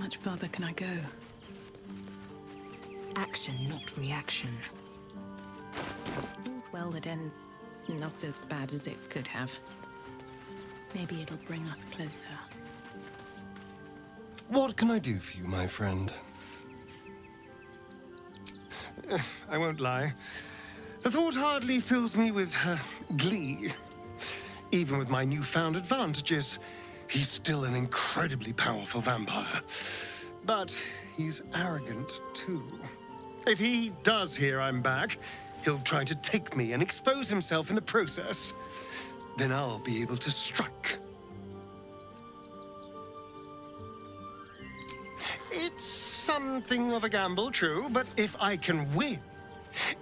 much farther can I go? Action, not reaction. All's well that ends not as bad as it could have. Maybe it'll bring us closer. What can I do for you, my friend? I won't lie. The thought hardly fills me with glee. Even with my newfound advantages, he's still an incredibly powerful vampire. But he's arrogant, too. If he does hear I'm back, he'll try to take me and expose himself in the process. Then I'll be able to strike. It's something of a gamble, true, but if I can win,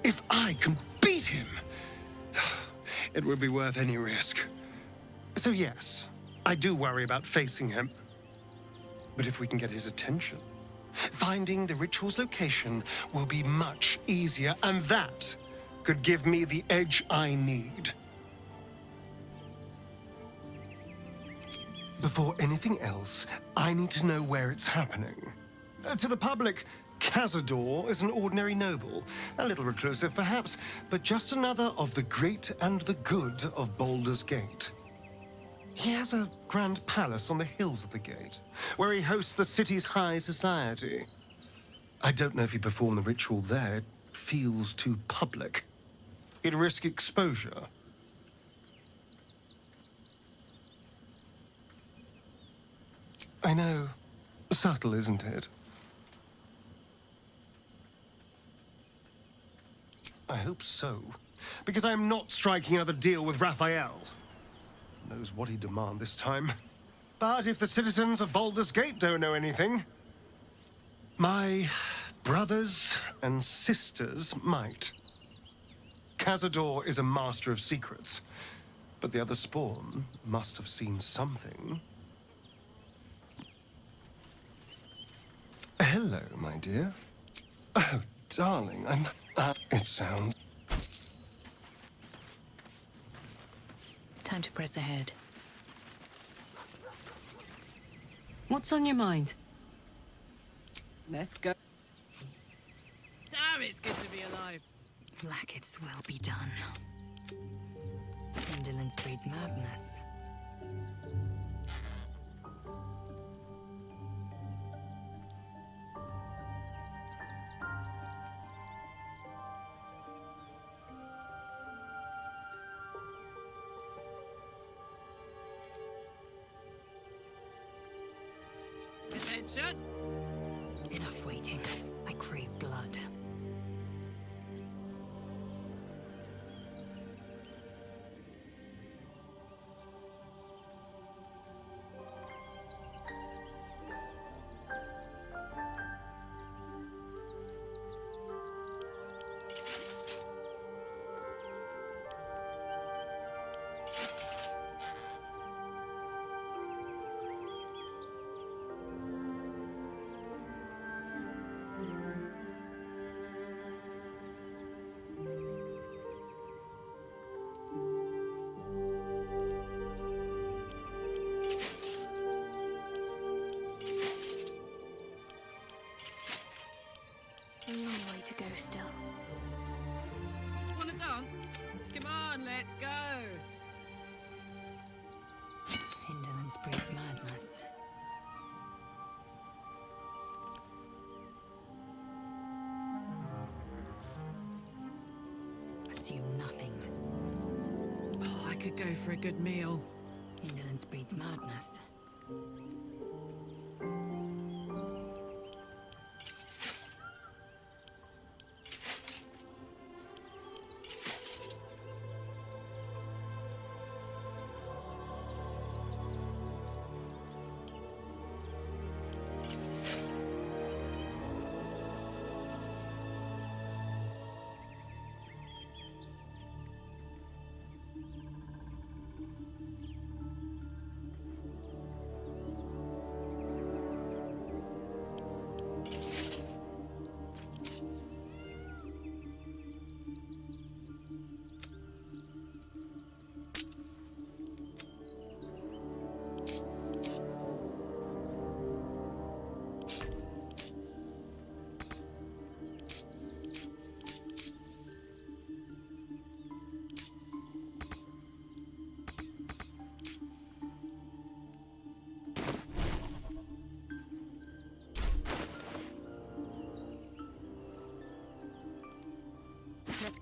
if I can beat him, it would be worth any risk. So yes, I do worry about facing him. But if we can get his attention, finding the ritual's location will be much easier, and that could give me the edge I need. Before anything else, I need to know where it's happening. To the public, Cazador is an ordinary noble, a little reclusive perhaps, but just another of the great and the good of Baldur's Gate. He has a grand palace on the hills of the gate, where he hosts the city's high society. I don't know if he performed the ritual there. It feels too public. He'd risk exposure. I know. Subtle, isn't it? I hope so. Because I'm not striking another deal with Raphael. Knows what he'd demand this time. But if the citizens of Baldur's Gate don't know anything, my brothers and sisters might. Cazador is a master of secrets, but the other spawn must have seen something. Hello, my dear. Oh, darling, it sounds... Time to press ahead. What's on your mind? Let's go. Damn, it's good to be alive. Like it's well be done. Indolence breeds madness. Attention! Enough waiting. I crave blood. A long way to go still. Wanna dance? Come on, let's go! Indolence breeds madness. Assume nothing. Oh, I could go for a good meal. Indolence breeds madness.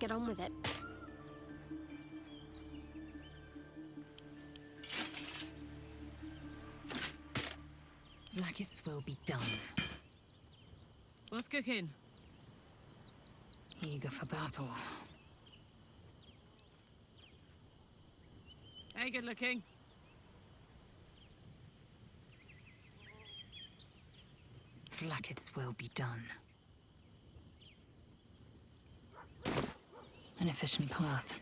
get on with it. Like its will be done. What's cooking? Eager for battle. Hey, good looking. Like its will be done. An efficient path.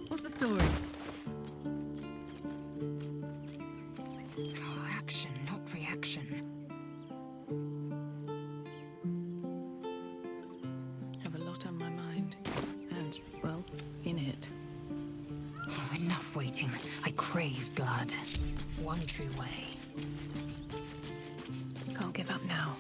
What's the story? Oh, action, not reaction. Have a lot on my mind. And, well, in it. Oh, enough waiting. I crave blood. One true way. Can't give up now.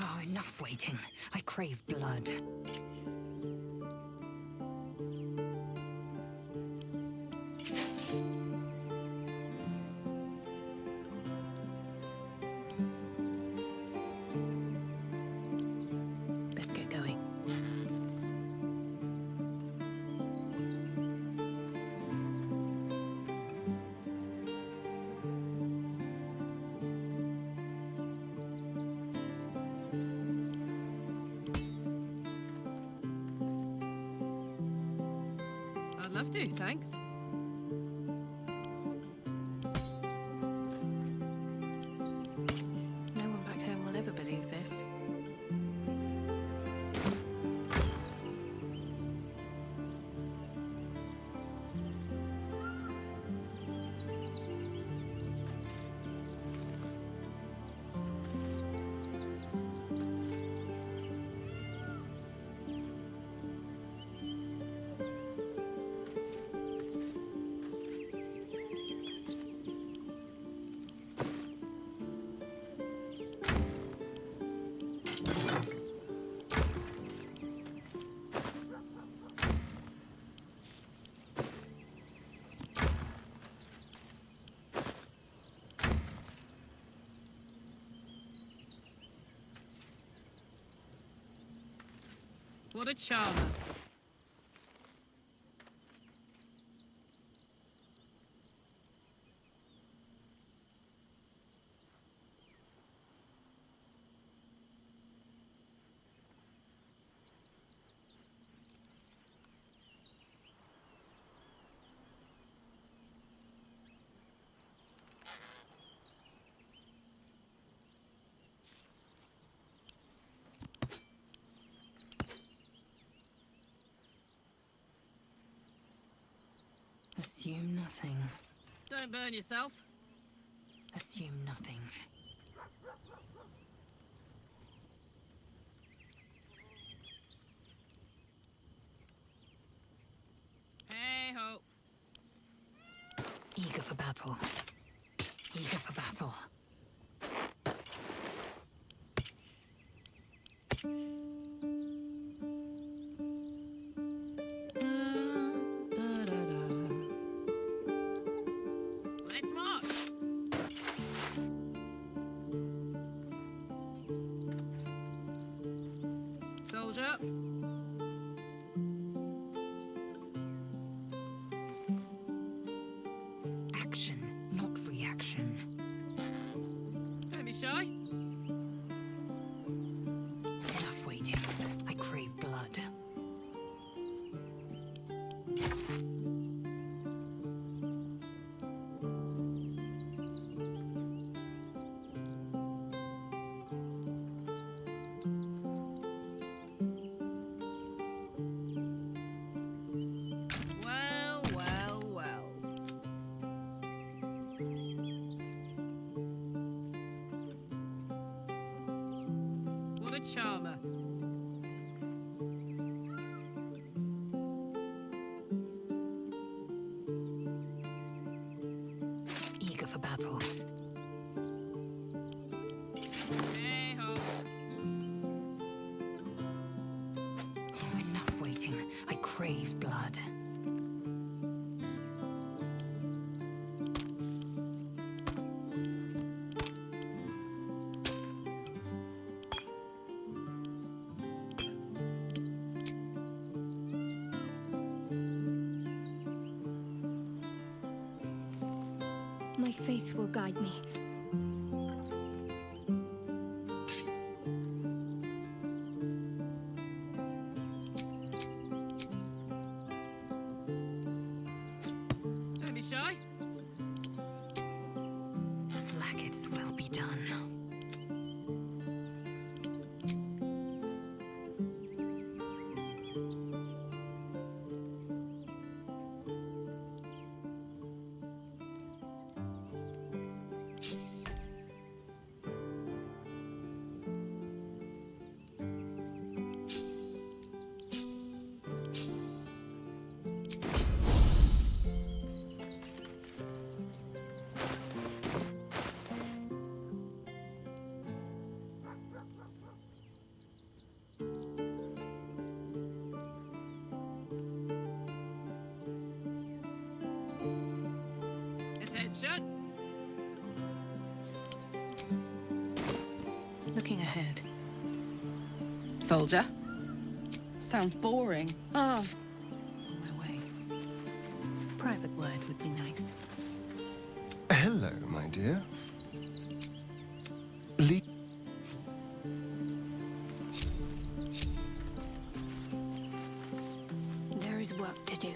Oh, enough waiting. I crave blood. Let's get going. I'd love to, thanks. No one back home will ever believe this. What a charmer. Assume nothing. Don't burn yourself. Assume nothing. Hey ho. Eager for battle. Eager for battle. Let's march. Soldier. Action, not reaction. Don't be shy. Enough waiting. I crave blood. Well, well, well. What a charmer. Eager for battle. Hey ho. Oh, enough waiting. I crave blood. My faith will guide me. Don't be shy. Like its will be done. Attention. Looking ahead. Soldier? Sounds boring. Ah, On my way. Private word would be nice. Hello, my dear. Le- There is work to do.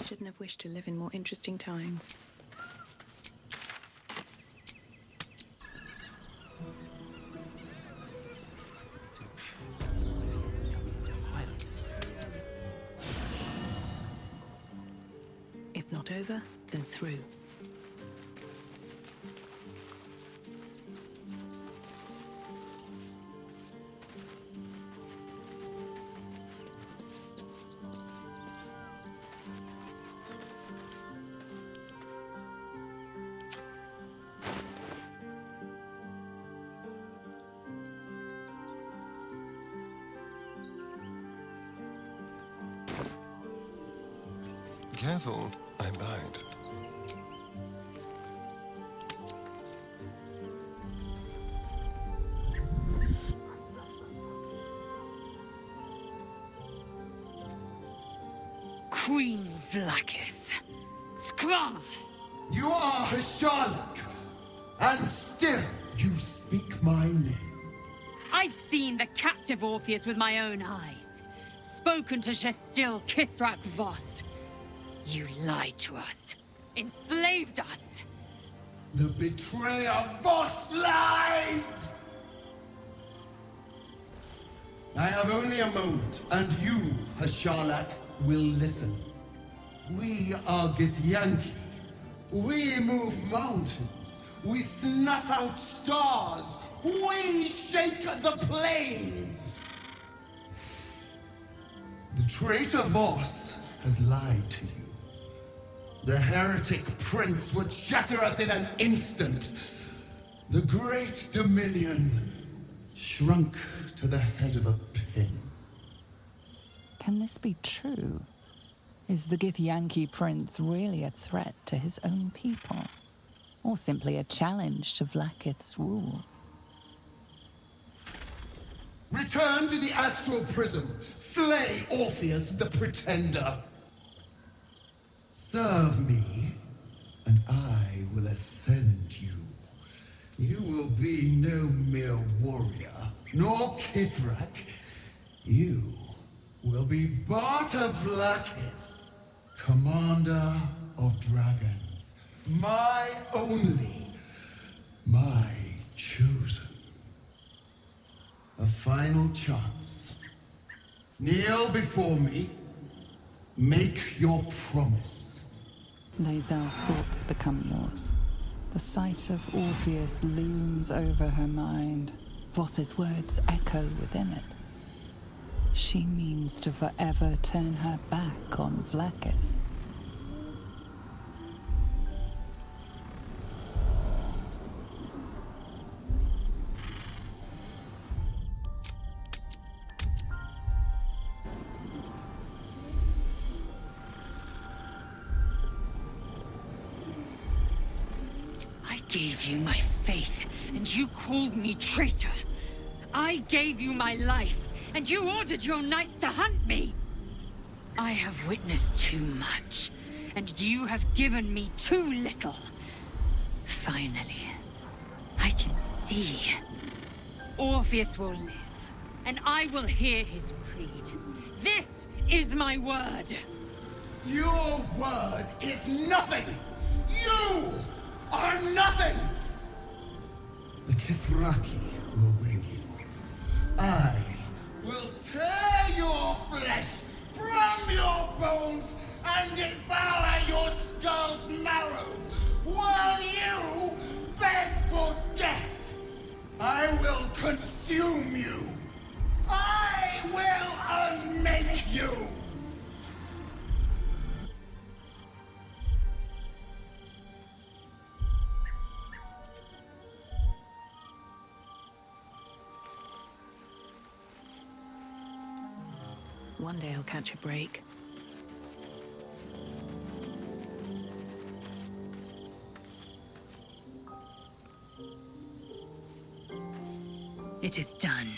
Shouldn't have wished to live in more interesting times. If not over, then through. Careful, I bite. Queen Vlakith. Skra! You are a Sherlock, and still you speak my name. I've seen the captive Orpheus with my own eyes. Spoken to Gestil Kithrak Voss. You lied to us. Enslaved us. The betrayer Voss lies! I have only a moment, and you, Hasharlak, will listen. We are Githyanki. We move mountains. We snuff out stars. We shake the plains. The traitor Voss has lied to you. The heretic prince would shatter us in an instant. The great dominion shrunk to the head of a pin. Can this be true? Is the Githyanki prince really a threat to his own people? Or simply a challenge to Vlakith's rule? Return to the astral prism. Slay Orpheus the Pretender. Serve me, and I will ascend you. You will be no mere warrior, nor Kithrak. You will be Barta Vlakith, commander of dragons. My only, my chosen. A final chance. Kneel before me. Make your promise. Lae'zel's thoughts become yours. The sight of Orpheus looms over her mind. Voss's words echo within it. She means to forever turn her back on Vlakith. I gave you my faith, and you called me traitor. I gave you my life, and you ordered your knights to hunt me. I have witnessed too much, and you have given me too little. Finally, I can see. Orpheus will live, and I will hear his creed. This is my word. Your word is nothing! You are nothing! The Kithraki will bring you. I will tear your flesh from your bones and devour your skull's marrow, while you beg for death. I will consume you. I will unmake you. One day I'll catch a break. It is done.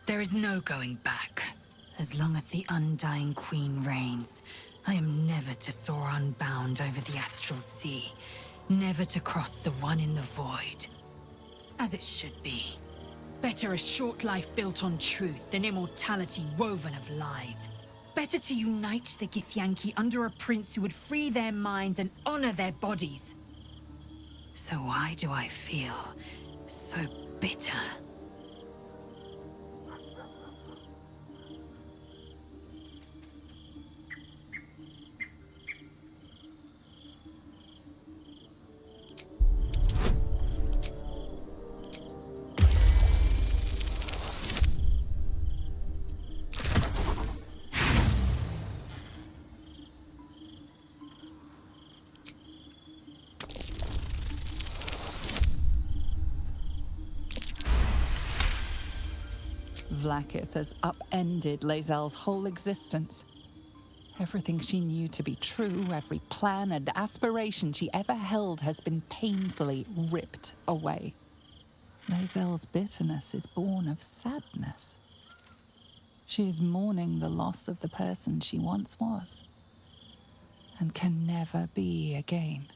There is no going back. As long as the Undying Queen reigns, I am never to soar unbound over the astral sea, never to cross the one in the void. As it should be. Better a short life built on truth than immortality woven of lies. better to unite the Githyanki under a prince who would free their minds and honor their bodies. So why do I feel so bitter? Vlaakith has upended Lae'zel's whole existence. Everything she knew to be true, every plan and aspiration she ever held has been painfully ripped away. Lae'zel's bitterness is born of sadness. She is mourning the loss of the person she once was, and can never be again.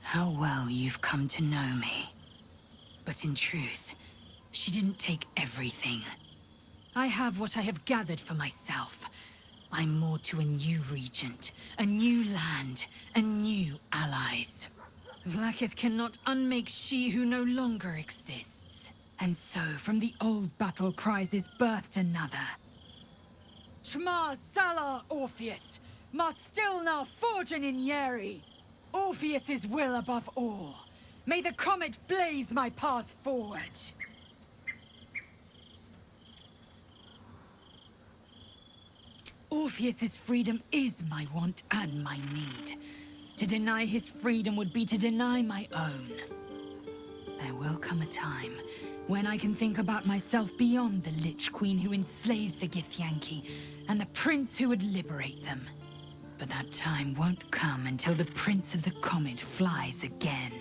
How well you've come to know me. But in truth, she didn't take everything. I have what I have gathered for myself. I'm moored to a new regent, a new land, and new allies. Vlaakith cannot unmake she who no longer exists. And so, from the old battle cries is birthed another. Shma Salar Orpheus, Ma Stilna Forgin in Yeri. Orpheus's will above all. May the comet blaze my path forward. Orpheus's freedom is my want and my need. To deny his freedom would be to deny my own. There will come a time when I can think about myself beyond the Lich Queen who enslaves the Githyanki and the prince who would liberate them. But that time won't come until the Prince of the Comet flies again.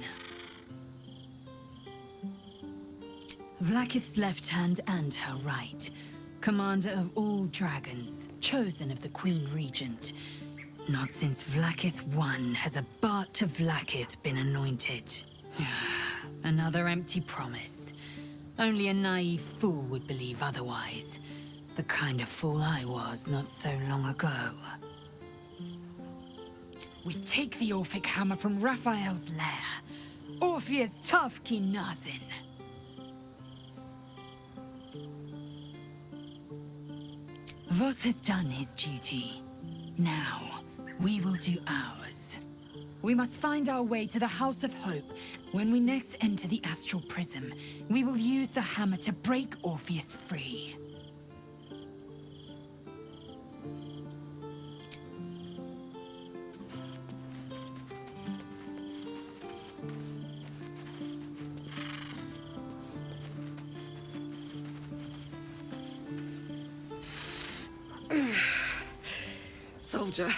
Vlaakith's left hand and her right. Commander of all dragons, chosen of the Queen Regent. Not since Vlaakith I has a Bart to Vlaakith been anointed. Another empty promise. Only a naive fool would believe otherwise. The kind of fool I was not so long ago. We take the Orphic hammer from Raphael's lair. Orpheus Tafki Nazin. Voss has done his duty. Now, we will do ours. We must find our way to the House of Hope. When we next enter the Astral Prism, we will use the hammer to break Orpheus free. Soldier,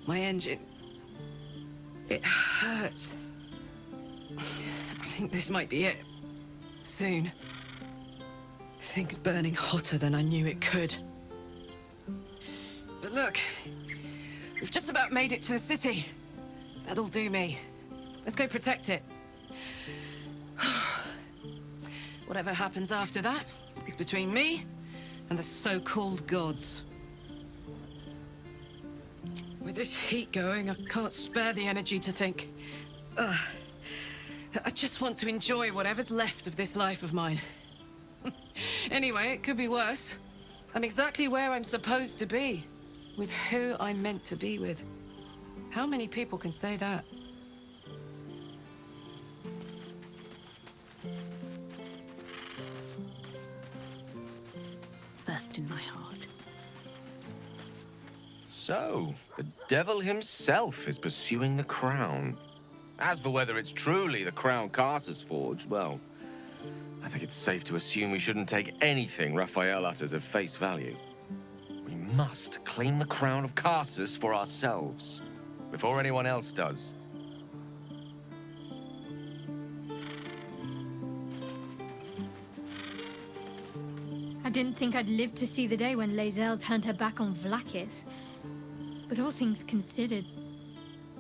my engine. It hurts. I think this might be it. Soon. Things burning hotter than I knew it could. But look, we've just about made it to the city. That'll do me. Let's go protect it. Whatever happens after that is between me and the so-called gods. With this heat going, I can't spare the energy to think. I just want to enjoy whatever's left of this life of mine. Anyway, it could be worse. I'm exactly where I'm supposed to be. With who I'm meant to be with. How many people can say that? First in my heart. So, the devil himself is pursuing the crown. As for whether it's truly the crown Carsus forged, well, I think it's safe to assume we shouldn't take anything Raphael utters at face value. We must claim the crown of Carsus for ourselves, before anyone else does. I didn't think I'd live to see the day when Lae'zel turned her back on Vlaakith. But all things considered,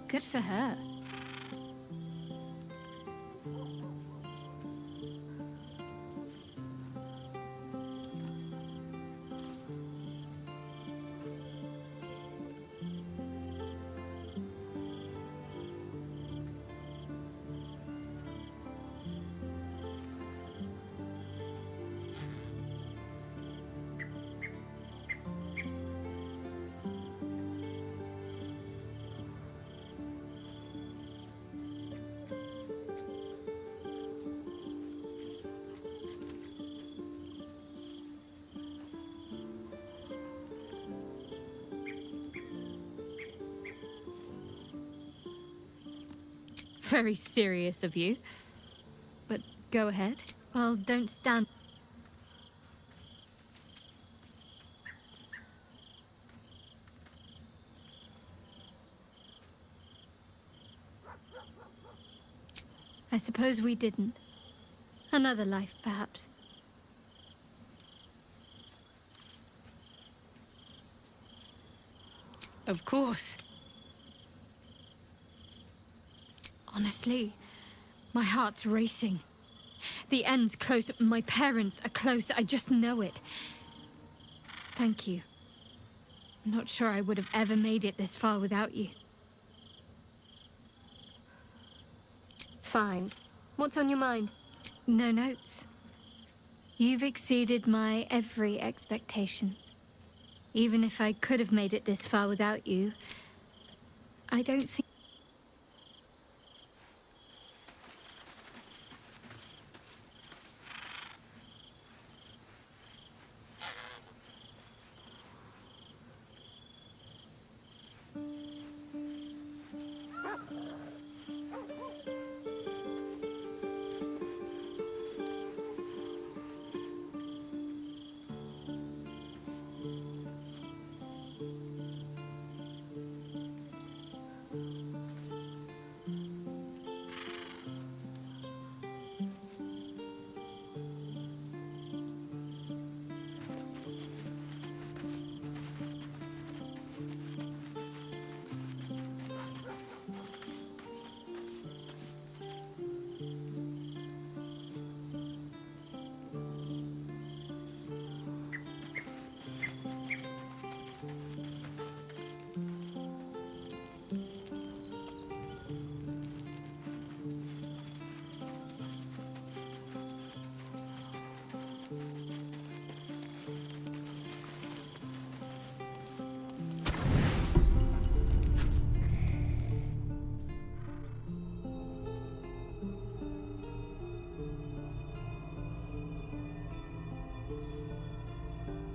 good for her. Very serious of you. But go ahead. Well, don't stand. I suppose we didn't. Another life, perhaps. Of course. Honestly, my heart's racing. The end's close. My parents are close. I just know it. Thank you. I'm not sure I would have ever made it this far without you. Fine. What's on your mind? No notes. You've exceeded my every expectation. Even if I could have made it this far without you, I don't think...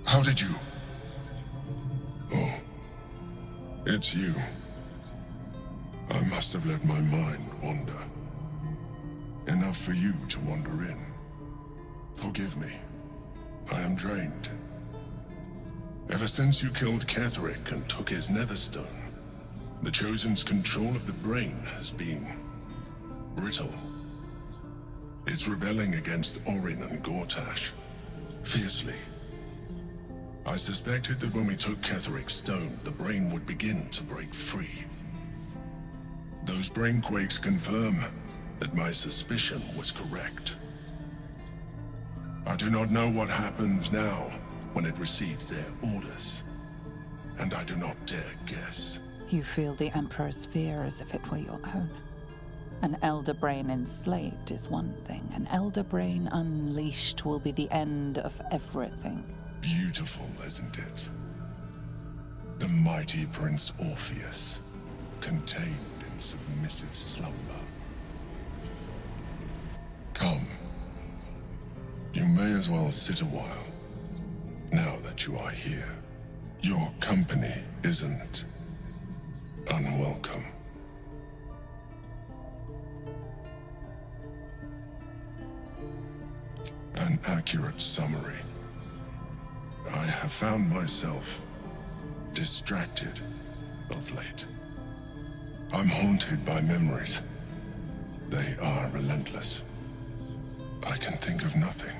How did you? Oh, it's you. I must have let my mind wander. Enough for you to wander in. Forgive me. I am drained. Ever since you killed Ketheric and took his netherstone, the Chosen's control of the brain has been brittle. It's rebelling against Orin and Gortash, fiercely. I suspected that when we took Ketheric's stone, the brain would begin to break free. Those brain quakes confirm that my suspicion was correct. I do not know what happens now when it receives their orders, and I do not dare guess. You feel the Emperor's fear as if it were your own. An elder brain enslaved is one thing. An elder brain unleashed will be the end of everything. Beautiful, isn't it? The mighty Prince Orpheus, contained in submissive slumber. Come. You may as well sit a while, now that you are here. Your company isn't unwelcome. An accurate summary. I have found myself distracted of late. I'm haunted by memories. They are relentless. I can think of nothing,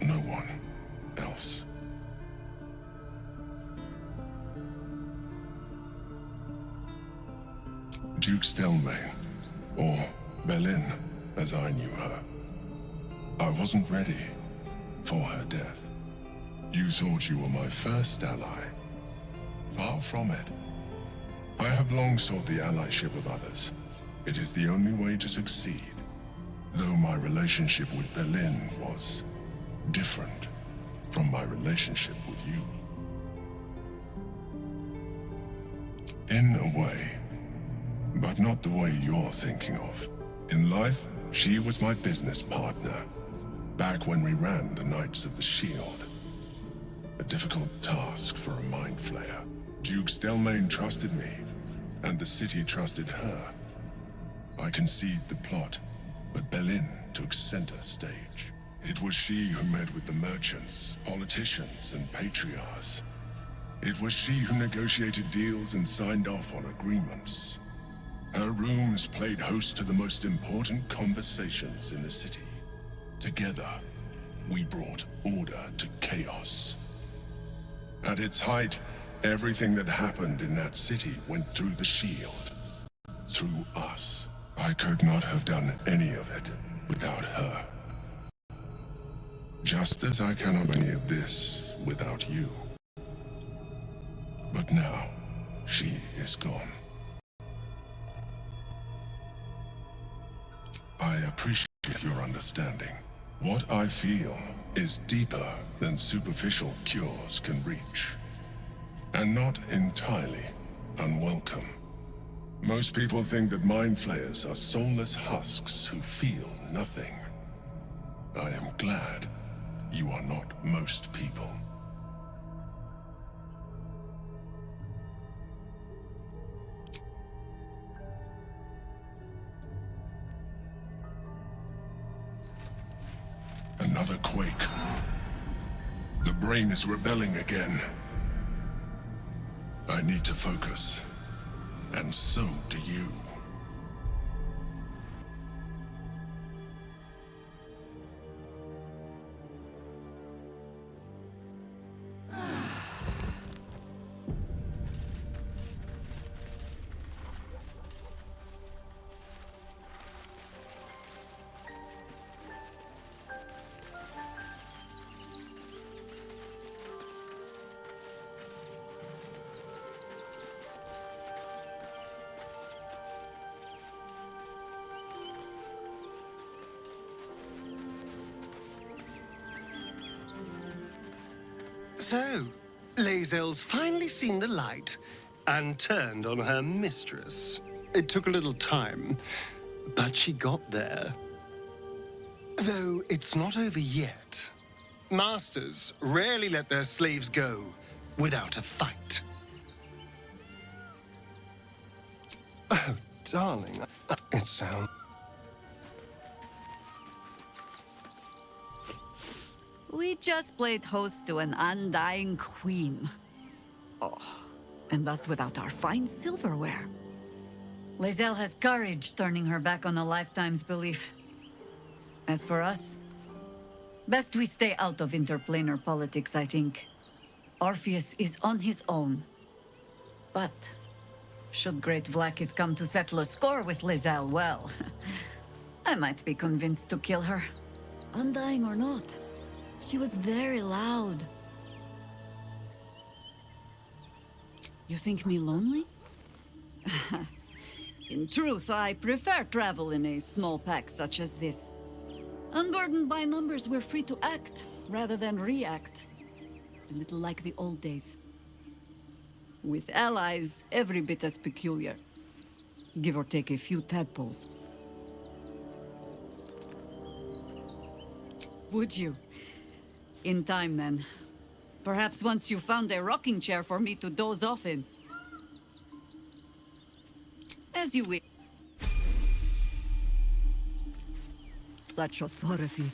no one Duke Stelmane, or Belin, as I knew her. I wasn't ready for her death. You thought you were my first ally. Far from it. I have long sought the allyship of others. It is the only way to succeed. Though my relationship with Belin was different from my relationship with you. In a way, but not the way you're thinking of. In life, she was my business partner, back when we ran the Knights of the Shield. A difficult task for a mind flayer. Duke Stelmane trusted me, and the city trusted her. I conceived the plot, but Belin took center stage. It was she who met with the merchants, politicians, and patriarchs. It was she who negotiated deals and signed off on agreements. Her rooms played host to the most important conversations in the city. Together, we brought order to chaos. At its height, everything that happened in that city went through the shield. Through us. I could not have done any of it without her. Just as I cannot do any of this without you. But now, she is gone. I appreciate your understanding. What I feel is deeper than superficial cures can reach. And not entirely unwelcome. Most people think that mind flayers are soulless husks who feel nothing. I am glad you are not most people. Another quake. The brain is rebelling again. I need to focus. And so do you. So, Lae'zel's finally seen the light and turned on her mistress. It took a little time, but she got there. Though it's not over yet. Masters rarely let their slaves go without a fight. Oh, darling, it sounds... We just played host to an undying queen. Oh, and that's without our fine silverware. Lae'zel has courage turning her back on a lifetime's belief. As for us, best we stay out of interplanar politics, I think. Orpheus is on his own. But should Great Vlaakith come to settle a score with Lae'zel, well, I might be convinced to kill her. Undying or not. She was very loud. You think me lonely? In truth, I prefer travel in a small pack such as this. Unburdened by numbers, we're free to act, rather than react. A little like the old days. With allies, every bit as peculiar. Give or take a few tadpoles. Would you? In time, then. Perhaps once you found a rocking chair for me to doze off in. As you wish. Such authority.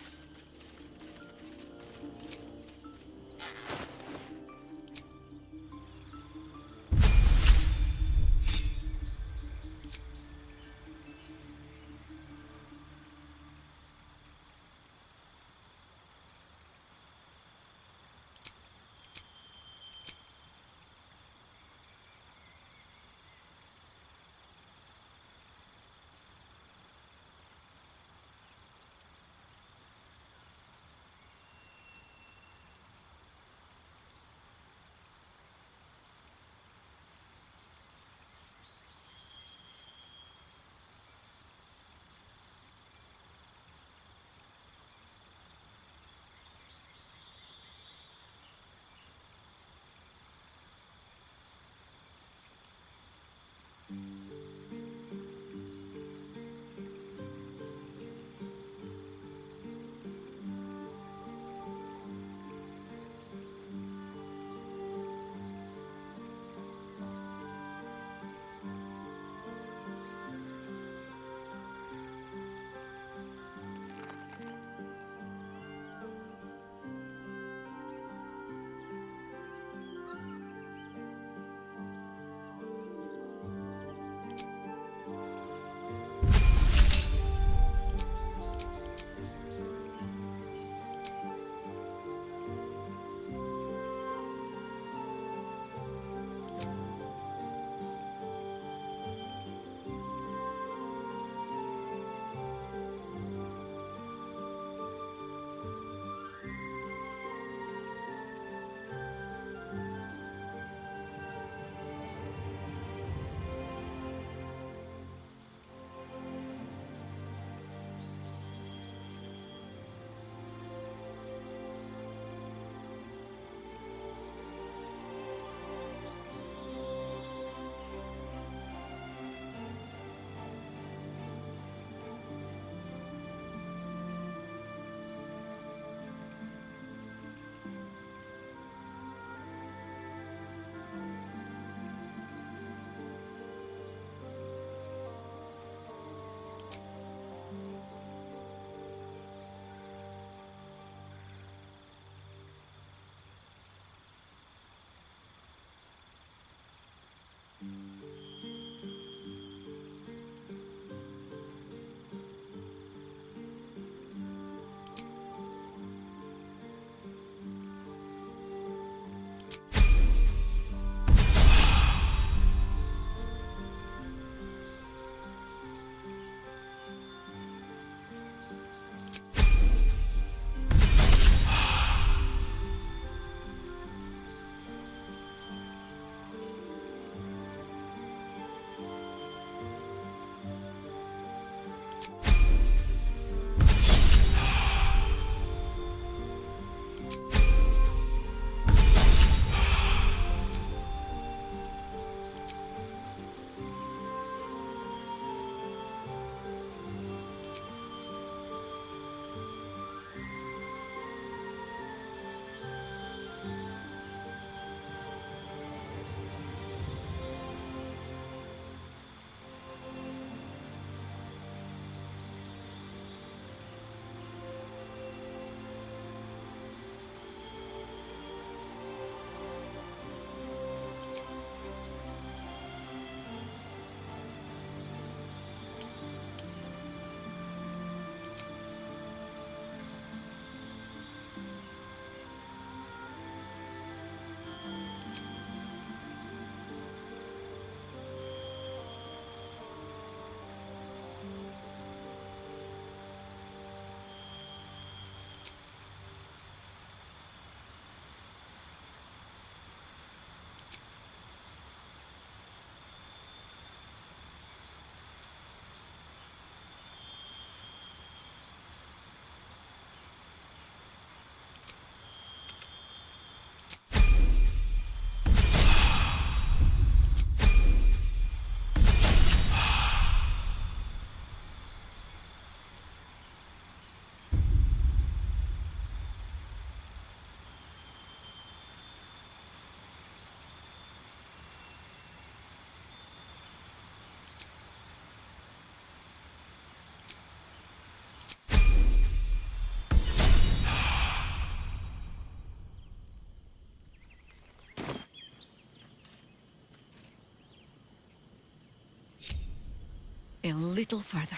little further.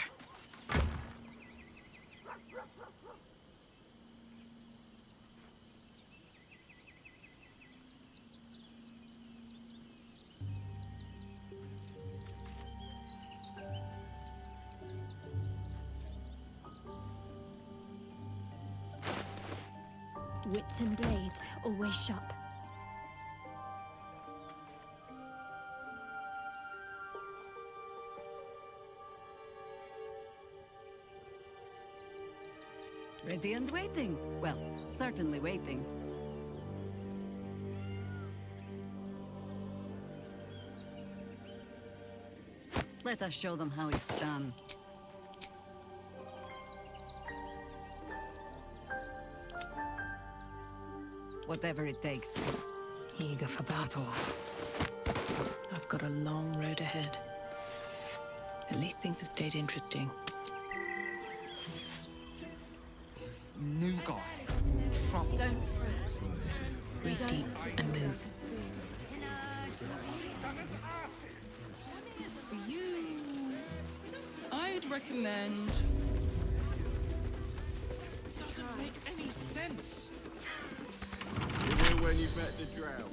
Wits and blades, always sharp. Ready and waiting. Well, certainly waiting. Let us show them how it's done. Whatever it takes. Eager for battle. I've got a long road ahead. At least things have stayed interesting. New guy. Trouble. Don't fret. Breathe deep and move. For you, I'd recommend. Doesn't make any sense. You're here when you've met the drought.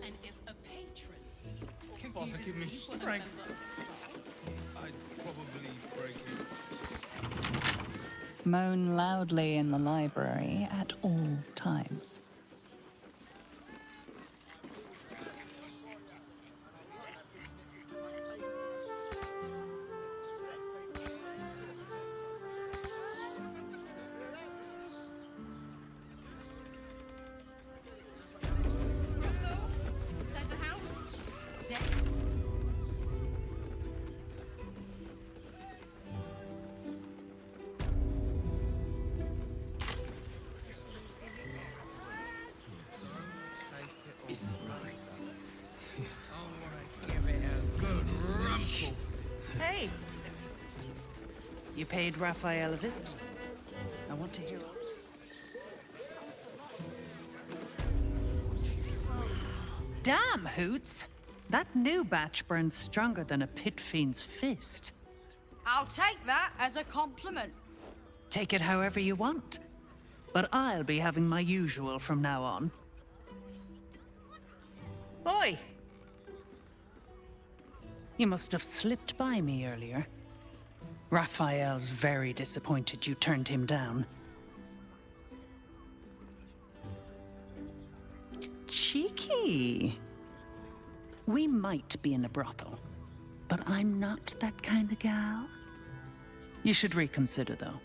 And if a patron Father, give me strength. I'd probably break it. Moan loudly in the library at all times. Hey! You paid Raphael a visit. I want to hear. Damn, Hoots! That new batch burns stronger than a pit fiend's fist. I'll take that as a compliment. Take it however you want. But I'll be having my usual from now on. Oi! You must have slipped by me earlier. Raphael's very disappointed you turned him down. Cheeky. We might be in a brothel, but I'm not that kind of gal. You should reconsider, though.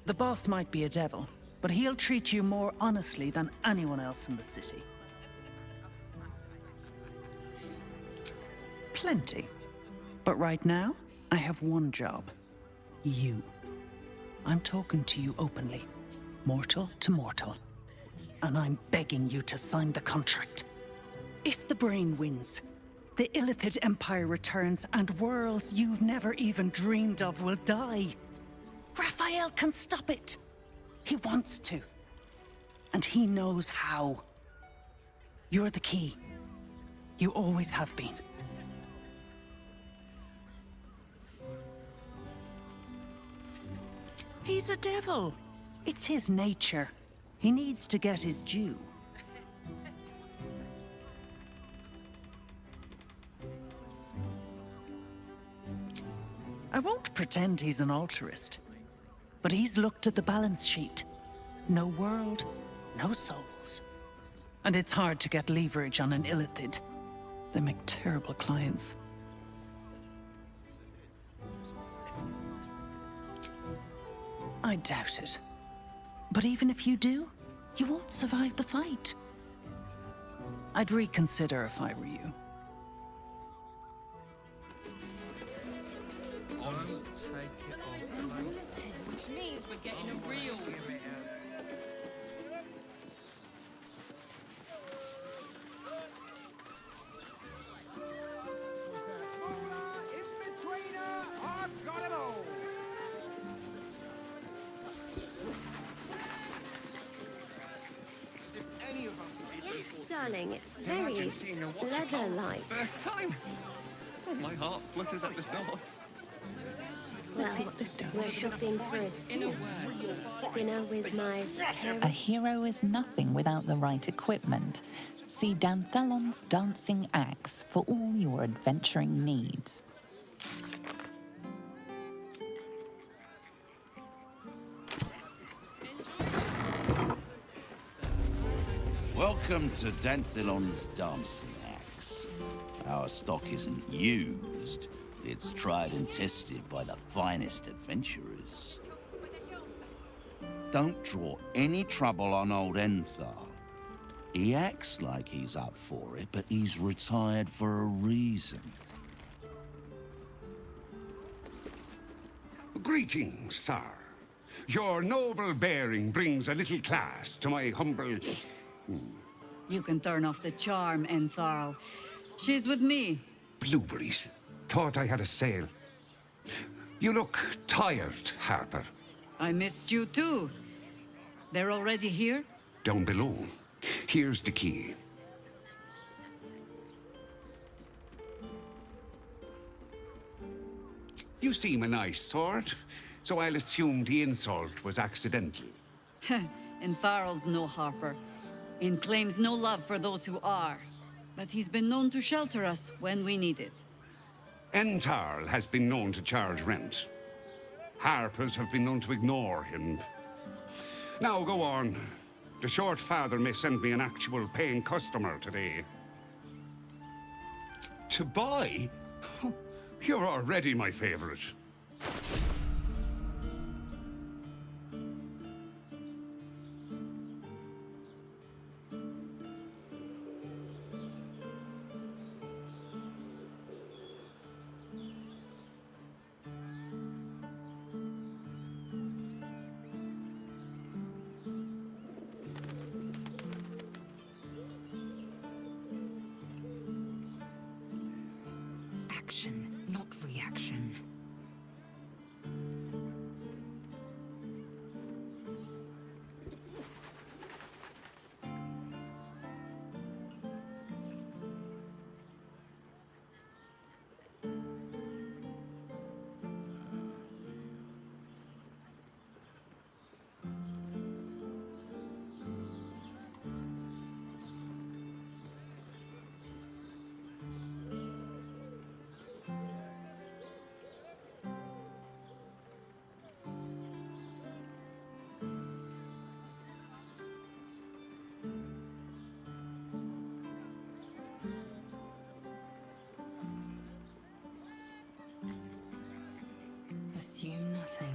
The boss might be a devil, but he'll treat you more honestly than anyone else in the city. Plenty. But right now, I have one job. You. I'm talking to you openly, mortal to mortal. And I'm begging you to sign the contract. If the brain wins, the Illithid Empire returns and worlds you've never even dreamed of will die. Raphael can stop it. He wants to. And he knows how. You're the key. You always have been. He's a devil. It's his nature. He needs to get his due. I won't pretend he's an altruist, but he's looked at the balance sheet. No world, no souls. And it's hard to get leverage on an Illithid. They make terrible clients. I doubt it. But even if you do, you won't survive the fight. I'd reconsider if I were you. Which means we're getting a real. Yes, darling, it's very leather-like. First time. Oh, my heart flutters at the thought. Let's see what this does. We're shopping for a suit. Dinner with my A hero is nothing without the right equipment. See Danthelon's dancing axe for all your adventuring needs. Welcome to Danthelon's dancing axe. Our stock isn't used. It's tried and tested by the finest adventurers. Don't draw any trouble on old Enthar. He acts like he's up for it, but he's retired for a reason. Greetings, sir. Your noble bearing brings a little class to my humble... You can turn off the charm, Entharl. She's with me. Blueberries. Thought I had a sale. You look tired, Harper. I missed you too. They're already here? Down below. Here's the key. You seem a nice sort, so I'll assume the insult was accidental. Entharl's no harper, and claims no love for those who are. But he's been known to shelter us when we need it. Entarl has been known to charge rent. Harpers have been known to ignore him. Now go on. The short father may send me an actual paying customer today. To buy? You're already my favorite. Action, not reaction. Assume nothing.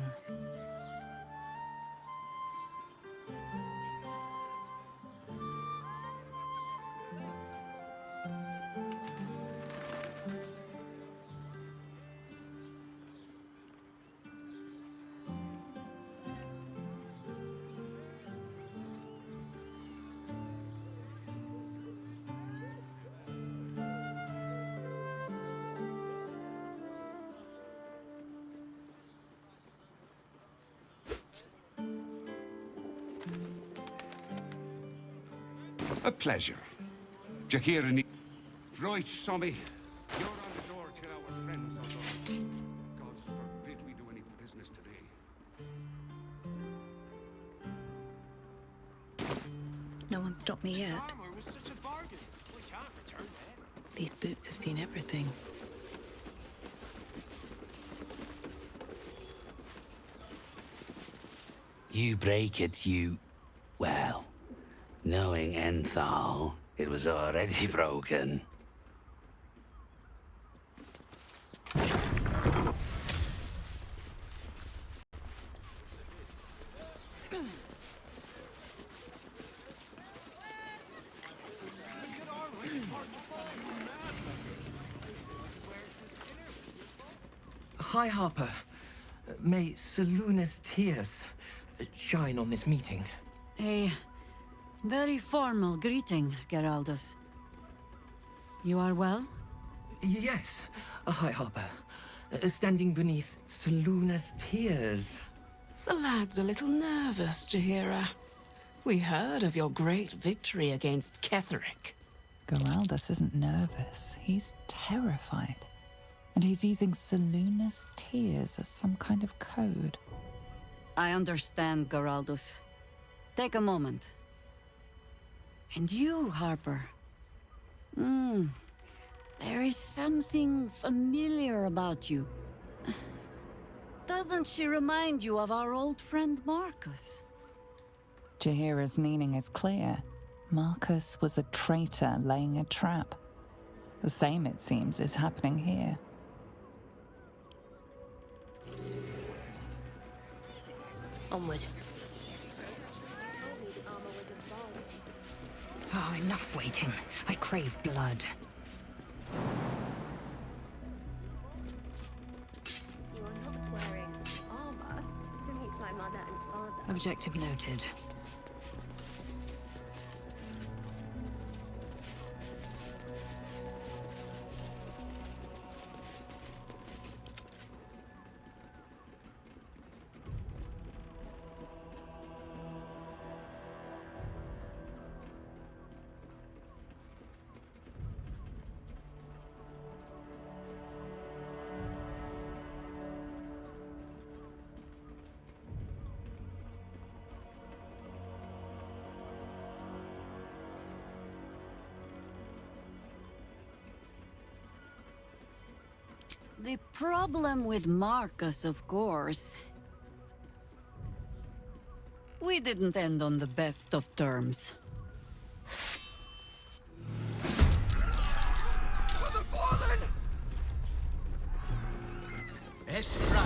A pleasure. Jakira, right, Sommy. You're on the door till our friends are gone. God forbid we do any business today. No one stopped me yet. These boots have seen everything. You break it, you... Well, knowing Enthal, it was already broken. Hi, Harper. May Seluna's tears shine on this meeting. A very formal greeting, Geraldus. You are well? Yes. Hi, Harper. Standing beneath Seluna's tears. The lad's a little nervous, Jaheira. We heard of your great victory against Ketheric. Geraldus isn't nervous. He's terrified. And he's using Seluna's tears as some kind of code. I understand, Geraldus. Take a moment. And you, Harper. There is something familiar about you. Doesn't she remind you of our old friend Marcus? Jahira's meaning is clear. Marcus was a traitor laying a trap. The same, it seems, is happening here. Onward. Oh, enough waiting. I crave blood. You are not wearing armor to meet my mother and father. Objective noted. The problem with Marcus, of course. We didn't end on the best of terms. For the fallen! Espra!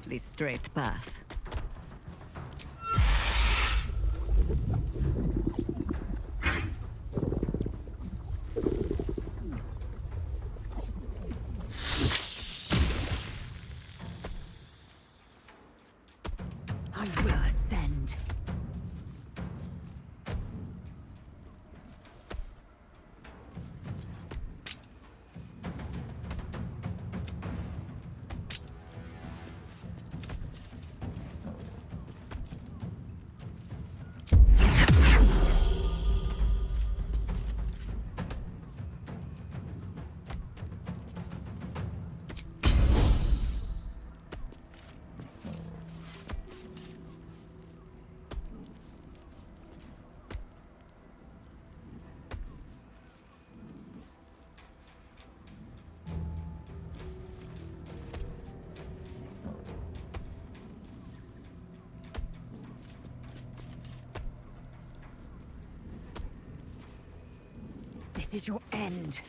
The straight path. I will ascend. is your end.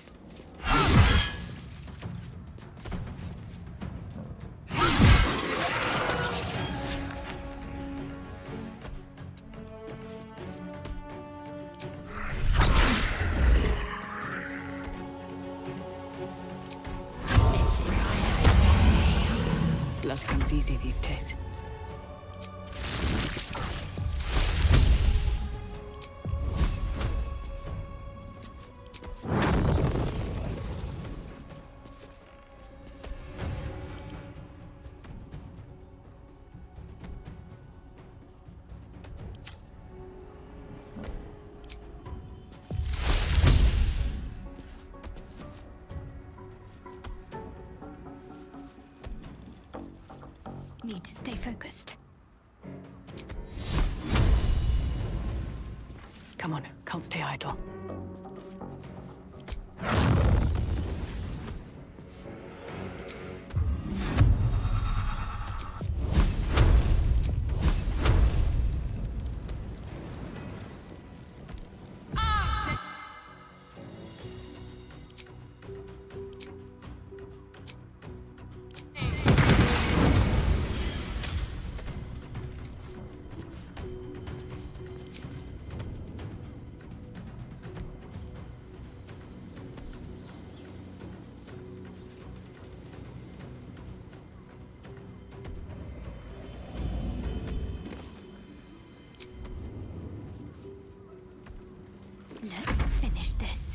Blood comes easy these days. Need to stay focused. Come on, can't stay idle. Let's finish this.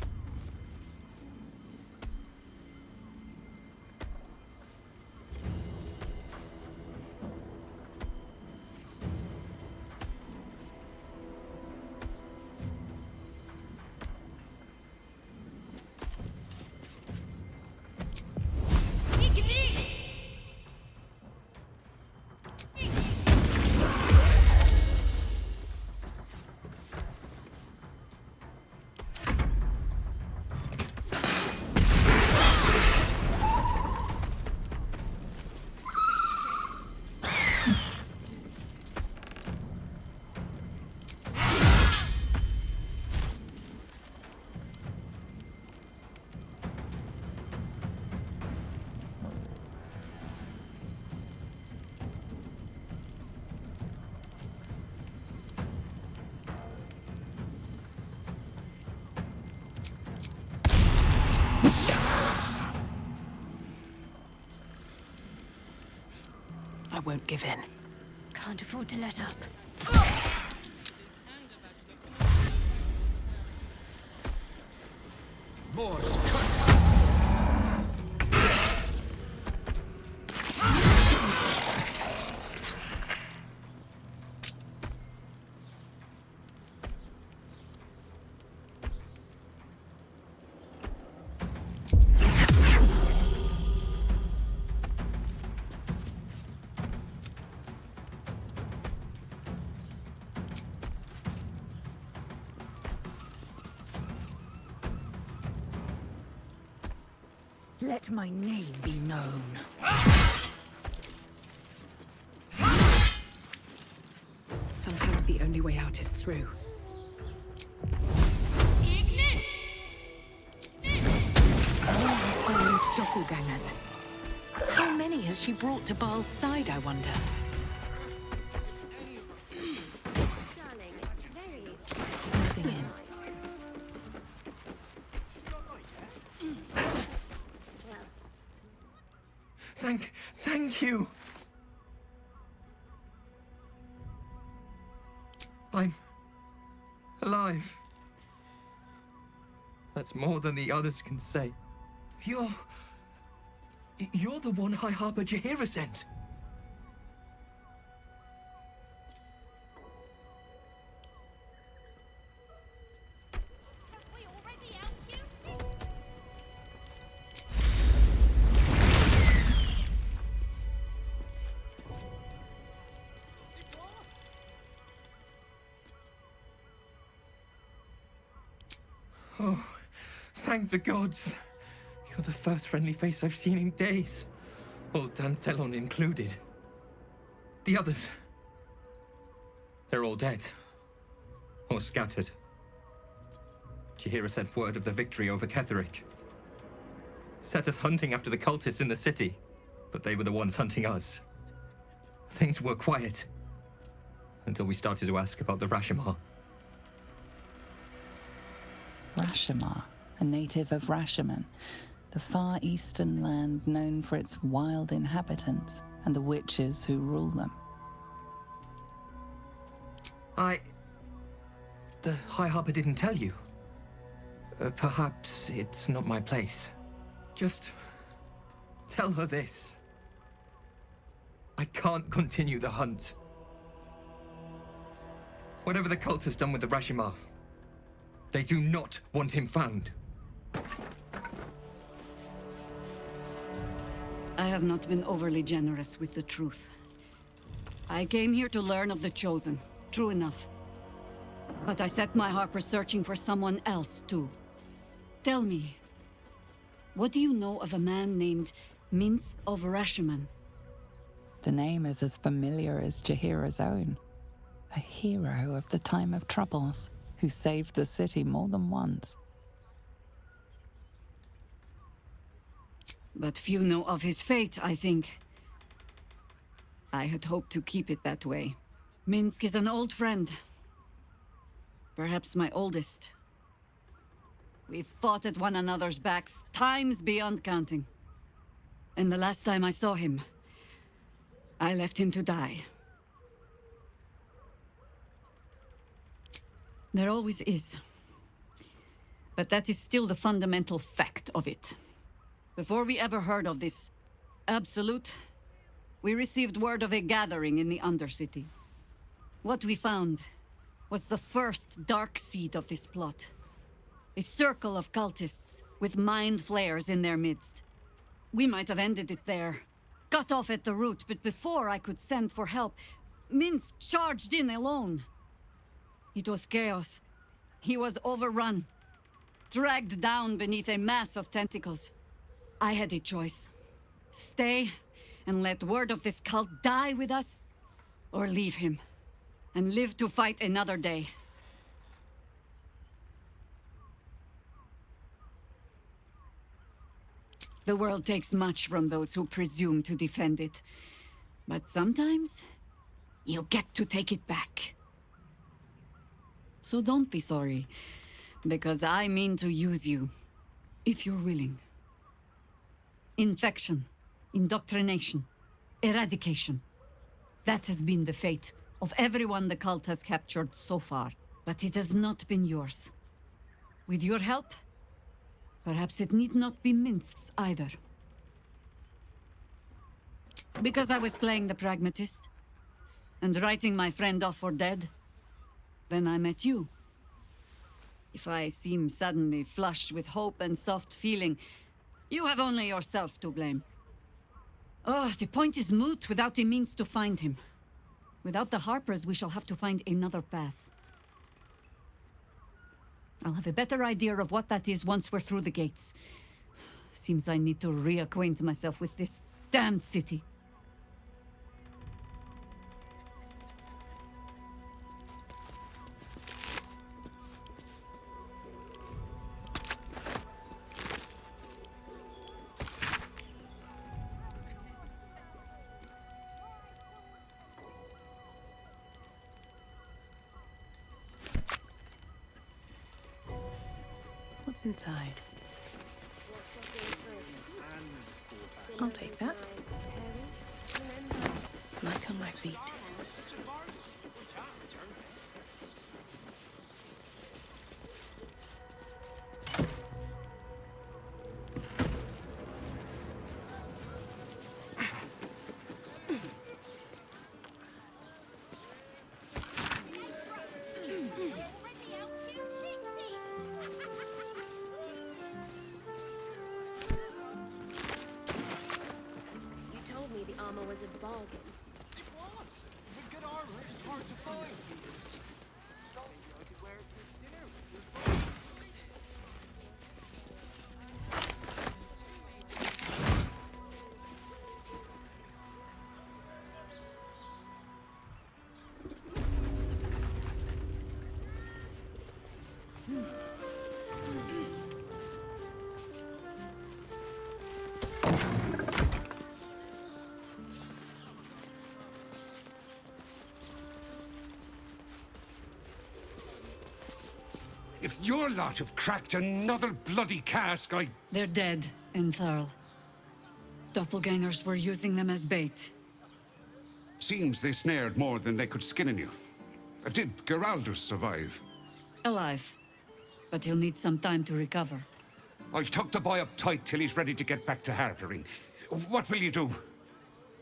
I won't give in. Can't afford to let up. Morse, cut! Let my name be known. Sometimes the only way out is through. Iron's doppelgangers. How many has she brought to Baal's side, I wonder? Darling, it's very... Nothing in. Thank you. I'm alive. That's more than the others can say. You're the one High Harper Jaheira sent. Oh, thank the gods. You're the first friendly face I've seen in days. Old Danthelon included. The others, they're all dead. Or scattered. Jaheira sent word of the victory over Ketheric. Set us hunting after the cultists in the city, but they were the ones hunting us. Things were quiet until we started to ask about the Rashomar. Rashomar, a native of Rashomon, the far eastern land known for its wild inhabitants and the witches who rule them. The High Harper didn't tell you. Perhaps it's not my place. Just tell her this. I can't continue the hunt. Whatever the cult has done with the Rashomar, they do not want him found. I have not been overly generous with the truth. I came here to learn of the Chosen. True enough. But I set my Harper searching for someone else, too. Tell me, what do you know of a man named Minsk of Rashomon? The name is as familiar as Jaheira's own. A hero of the time of troubles, who saved the city more than once. But few know of his fate, I think. I had hoped to keep it that way. Minsk is an old friend. Perhaps my oldest. We've fought at one another's backs times beyond counting. And the last time I saw him, I left him to die. There always is. But that is still the fundamental fact of it. Before we ever heard of this Absolute, we received word of a gathering in the Undercity. What we found was the first dark seed of this plot. A circle of cultists with mind flayers in their midst. We might have ended it there, cut off at the root, but before I could send for help, Minsk charged in alone. It was chaos. He was overrun, dragged down beneath a mass of tentacles. I had a choice. Stay and let word of this cult die with us, or leave him and live to fight another day. The world takes much from those who presume to defend it. But sometimes, you get to take it back. So don't be sorry, because I mean to use you, if you're willing. Infection, indoctrination, eradication. That has been the fate of everyone the cult has captured so far, but it has not been yours. With your help, perhaps it need not be Minsk's either. Because I was playing the pragmatist, and writing my friend off for dead, then I met you. If I seem suddenly flushed with hope and soft feeling, you have only yourself to blame. Oh, the point is moot without a means to find him. Without the Harpers, we shall have to find another path. I'll have a better idea of what that is once we're through the gates. Seems I need to reacquaint myself with this damned city. What's inside? I'll take that. Light on my feet. armor was a bargain. It was! But good armor is hard to find. If your lot have cracked another bloody cask, They're dead, Entharl. Doppelgangers were using them as bait. Seems they snared more than they could skin in you. Did Geraldus survive? Alive. But he'll need some time to recover. I'll tuck the boy up tight till he's ready to get back to harboring. What will you do?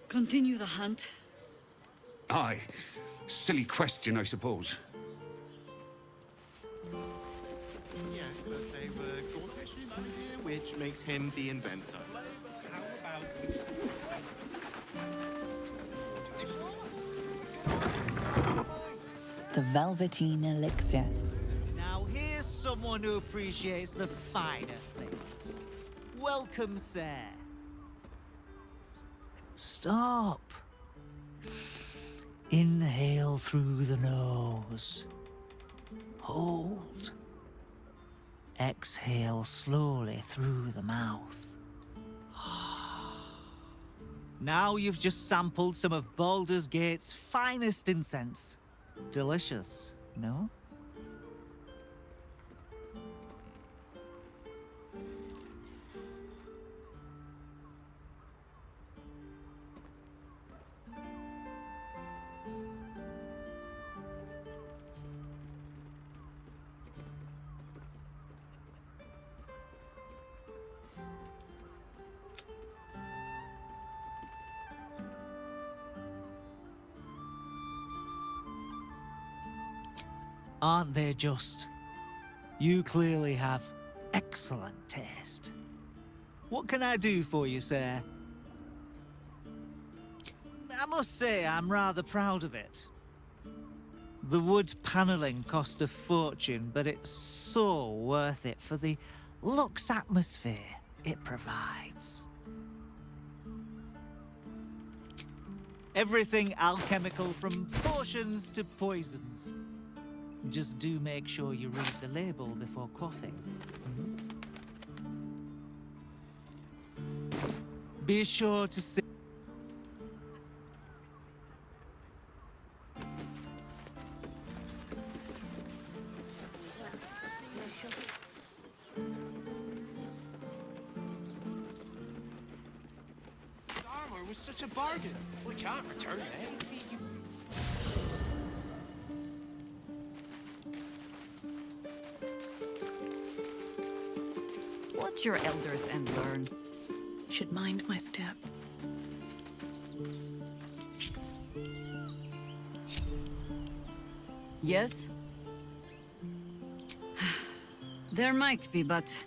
Continue the hunt. Aye. Silly question, I suppose. Yes, but they were Gortish's idea, which makes him the inventor. How about... The Velveteen Elixir. Now here's someone who appreciates the finer things. Welcome, sir. Stop. Inhale through the nose. Hold. Exhale slowly through the mouth. Now you've just sampled some of Baldur's Gate's finest incense. Delicious, no? Aren't they just? You clearly have excellent taste. What can I do for you, sir? I must say, I'm rather proud of it. The wood panelling cost a fortune, but it's so worth it for the luxe atmosphere it provides. Everything alchemical from potions to poisons. Just do make sure you read the label before quaffing. Be sure to say... Armor was such a bargain. We can't return it. Watch your elders and learn. Should mind my step. Yes? There might be, but...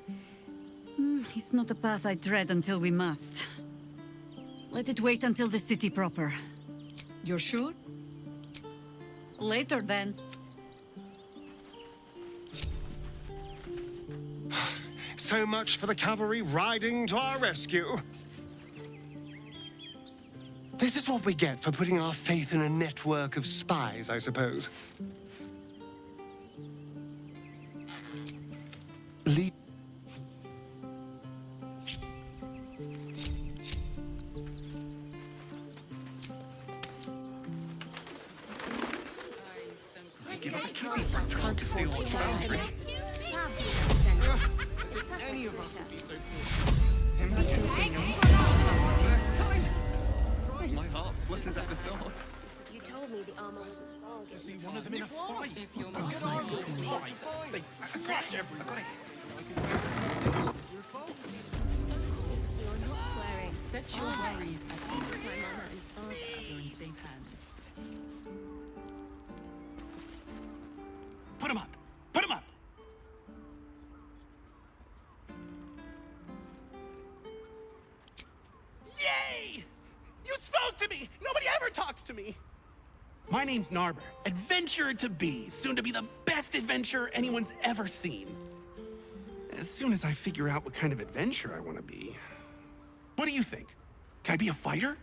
it's not a path I tread until we must. Let it wait until the city proper. You're sure? Later, then. So much for the cavalry riding to our rescue. This is what we get for putting our faith in a network of spies, I suppose. Any of us would be so My heart flutters at the thought. You told me the armor was a bargain. See one of them in a fight. Good armor is fine. They crush everyone. Your fault. You're not wearing. Set your worries at My mother and father. You're in safe hands. Put him up. Put him up. Yay! You spoke to me! Nobody ever talks to me! My name's Narber, adventurer to be, soon to be the best adventurer anyone's ever seen. As soon as I figure out what kind of adventurer I want to be. What do you think? Can I be a fighter?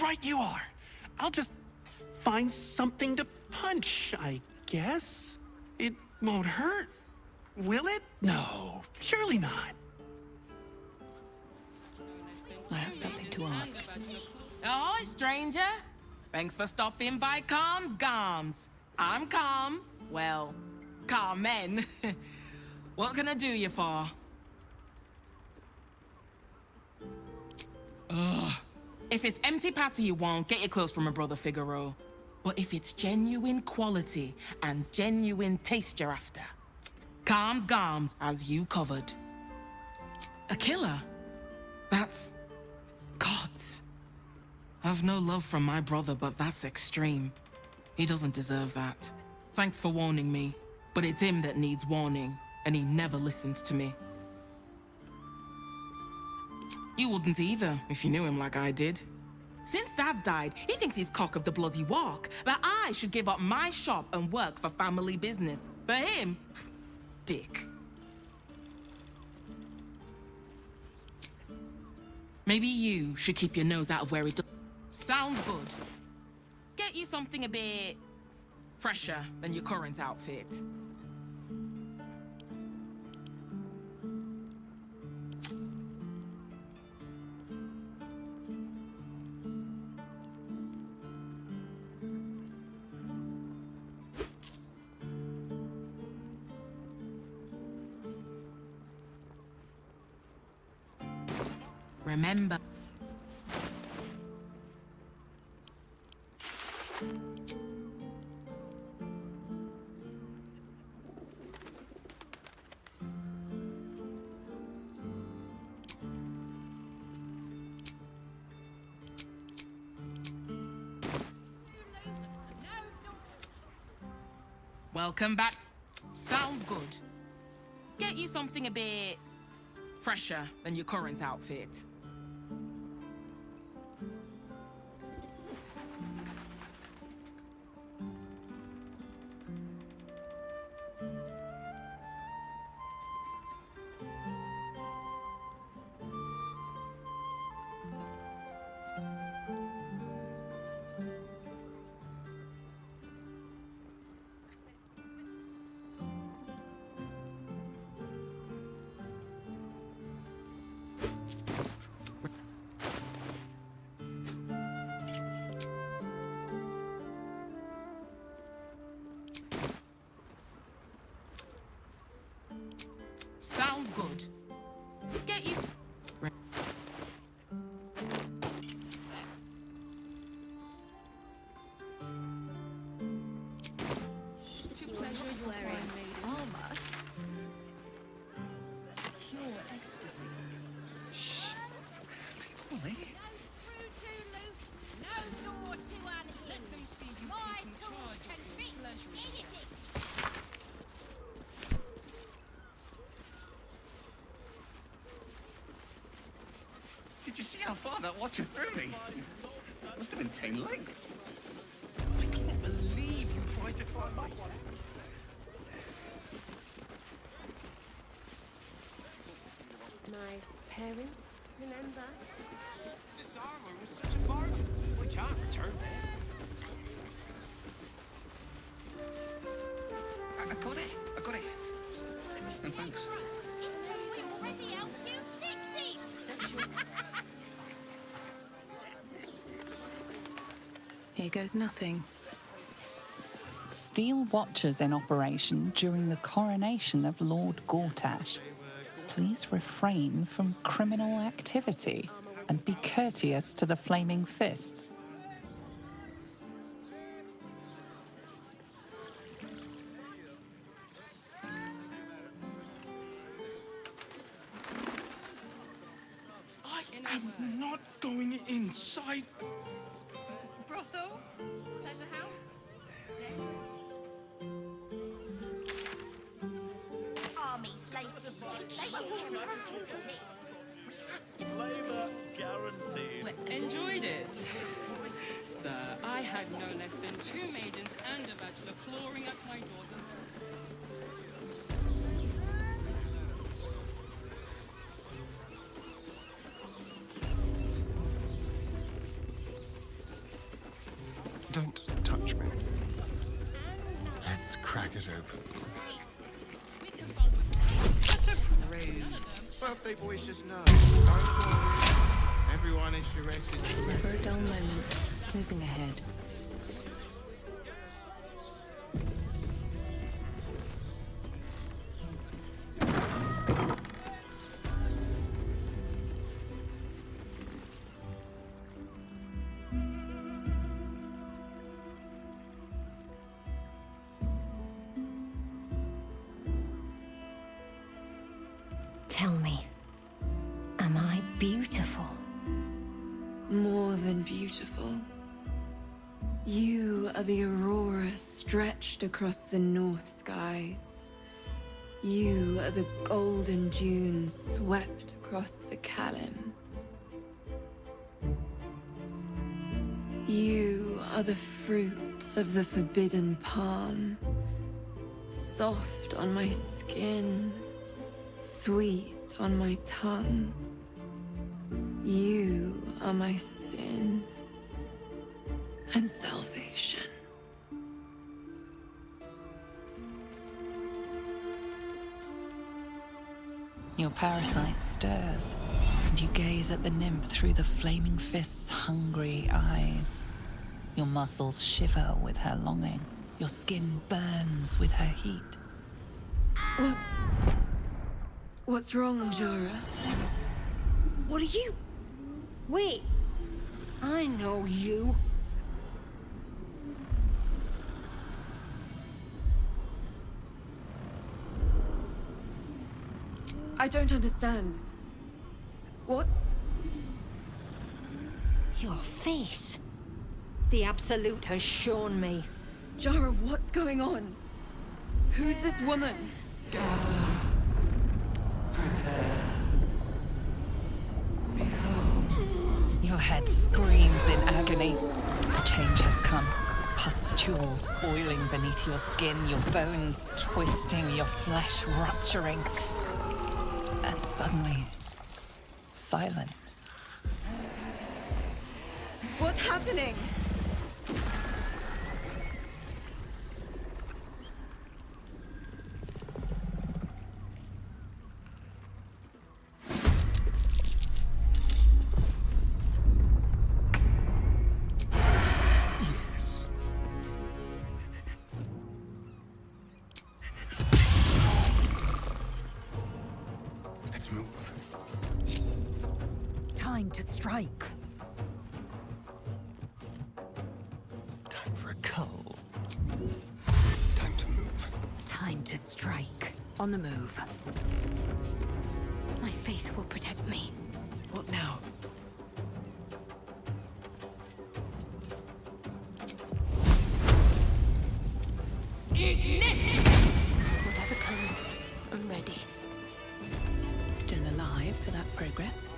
Right you are. I'll just find something to punch, I guess. It won't hurt, will it? No, surely not. I have something to ask. Ahoy, stranger. Thanks for stopping by Calm's Garms. I'm Calm. Well, Carmen. What can I do you for? Ugh. If it's empty patty you want, get your clothes from my brother Figaro. But if it's genuine quality and genuine taste you're after, Calm's Garms has you covered. A killer? That's... gods. I've no love from my brother, but that's extreme. He doesn't deserve that. Thanks for warning me, but it's him that needs warning, and he never listens to me. You wouldn't either, if you knew him like I did. Since Dad died, he thinks he's cock of the bloody walk, that I should give up my shop and work for family business. For him, dick. Maybe you should keep your nose out of where it does. Sounds good. Get you something a bit fresher than your current outfit. Remember. Welcome back. Sounds good. Get you something a bit fresher than your current outfit. Sounds good. Get you... To pleasure your fine maiden. Armor. Pure ecstasy. Shh. Polly. Did you see how far that watcher threw me? Must have been 10 lengths. I can't believe you tried to climb up. My parents, remember? This armor was such a bargain. We can't return it. I got it. I got it. And thanks. Here goes nothing. Steel watchers in operation during the coronation of Lord Gortash. Please refrain from criminal activity and be courteous to the Flaming Fists. I am not going inside. Brothel? Pleasure house? Army Slacy. Flavor guaranteed. Enjoyed it. Sir, I had no less than 2 maidens and a bachelor clawing at my door. Don't touch me. Let's crack it open. Birthday boys just know. Everyone is arrested. Never a dull moment. Moving ahead. Tell me, am I beautiful? More than beautiful. You are the aurora stretched across the north skies. You are the golden dunes swept across the Kalim. You are the fruit of the forbidden palm, soft on my skin, sweet on my tongue. You are my sin and salvation. Your parasite stirs, and you gaze at the nymph through the flaming fist's hungry eyes. Your muscles shiver with her longing. Your skin burns with her heat. What's wrong, Jara? What are you? Wait, I know you. I don't understand. What's... Your face. The Absolute has shown me. Jara, what's going on? Who's this woman? Your head screams in agony. Change has come. Pustules boiling beneath your skin, your bones twisting, your flesh rupturing. And suddenly, silence. What's happening? Let's move. Time to strike. Time for a cull. Time to move. Time to strike. On the move. My faith will protect me. What now? Whatever comes, I'm ready. Still alive, so that's progress.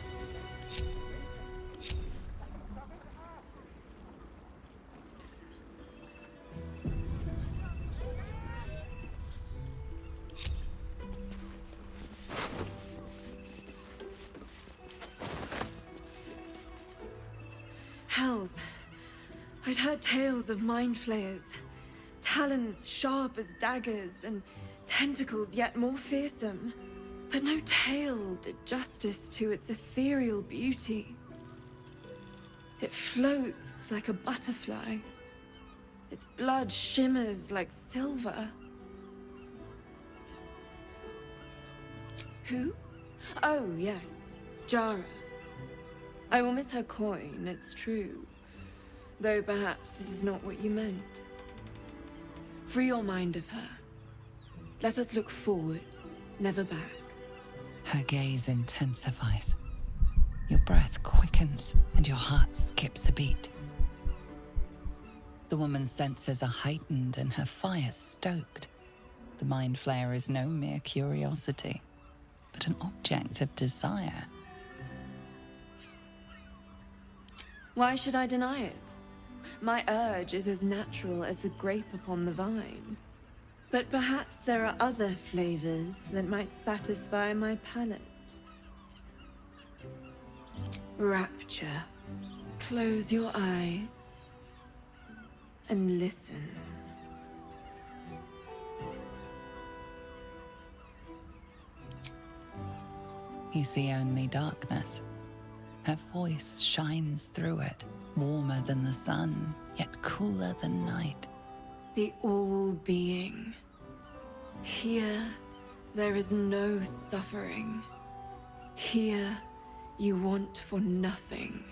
Hells. I'd heard tales of mind flayers. Talons sharp as daggers and tentacles yet more fearsome. But no tale did justice to its ethereal beauty. It floats like a butterfly. Its blood shimmers like silver. Who? Oh, yes, Jara. I will miss her coin, it's true. Though perhaps this is not what you meant. Free your mind of her. Let us look forward, never back. Her gaze intensifies. Your breath quickens and your heart skips a beat. The woman's senses are heightened and her fire stoked. The mind flayer is no mere curiosity, but an object of desire. Why should I deny it? My urge is as natural as the grape upon the vine. But perhaps there are other flavors that might satisfy my palate. Rapture. Close your eyes and listen. You see only darkness. Her voice shines through it, warmer than the sun, yet cooler than night. The all-being. Here, there is no suffering. Here, you want for nothing.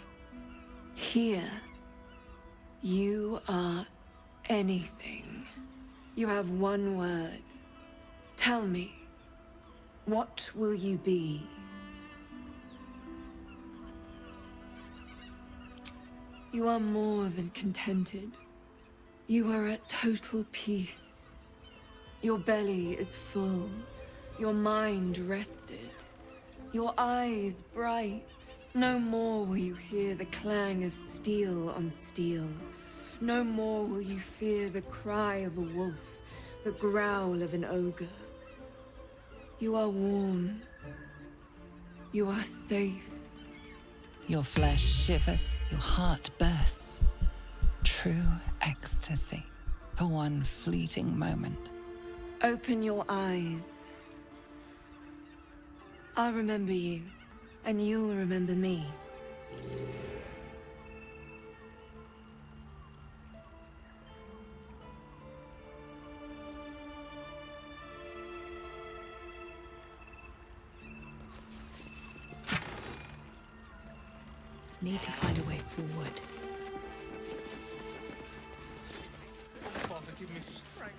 Here, you are anything. You have one word. Tell me, what will you be? You are more than contented. You are at total peace. Your belly is full, your mind rested, your eyes bright. No more will you hear the clang of steel on steel. No more will you fear the cry of a wolf, the growl of an ogre. You are warm. You are safe. Your flesh shivers, your heart bursts. True ecstasy for one fleeting moment. Open your eyes. I'll remember you, and you'll remember me. Need to find a way forward. Father, give me strength.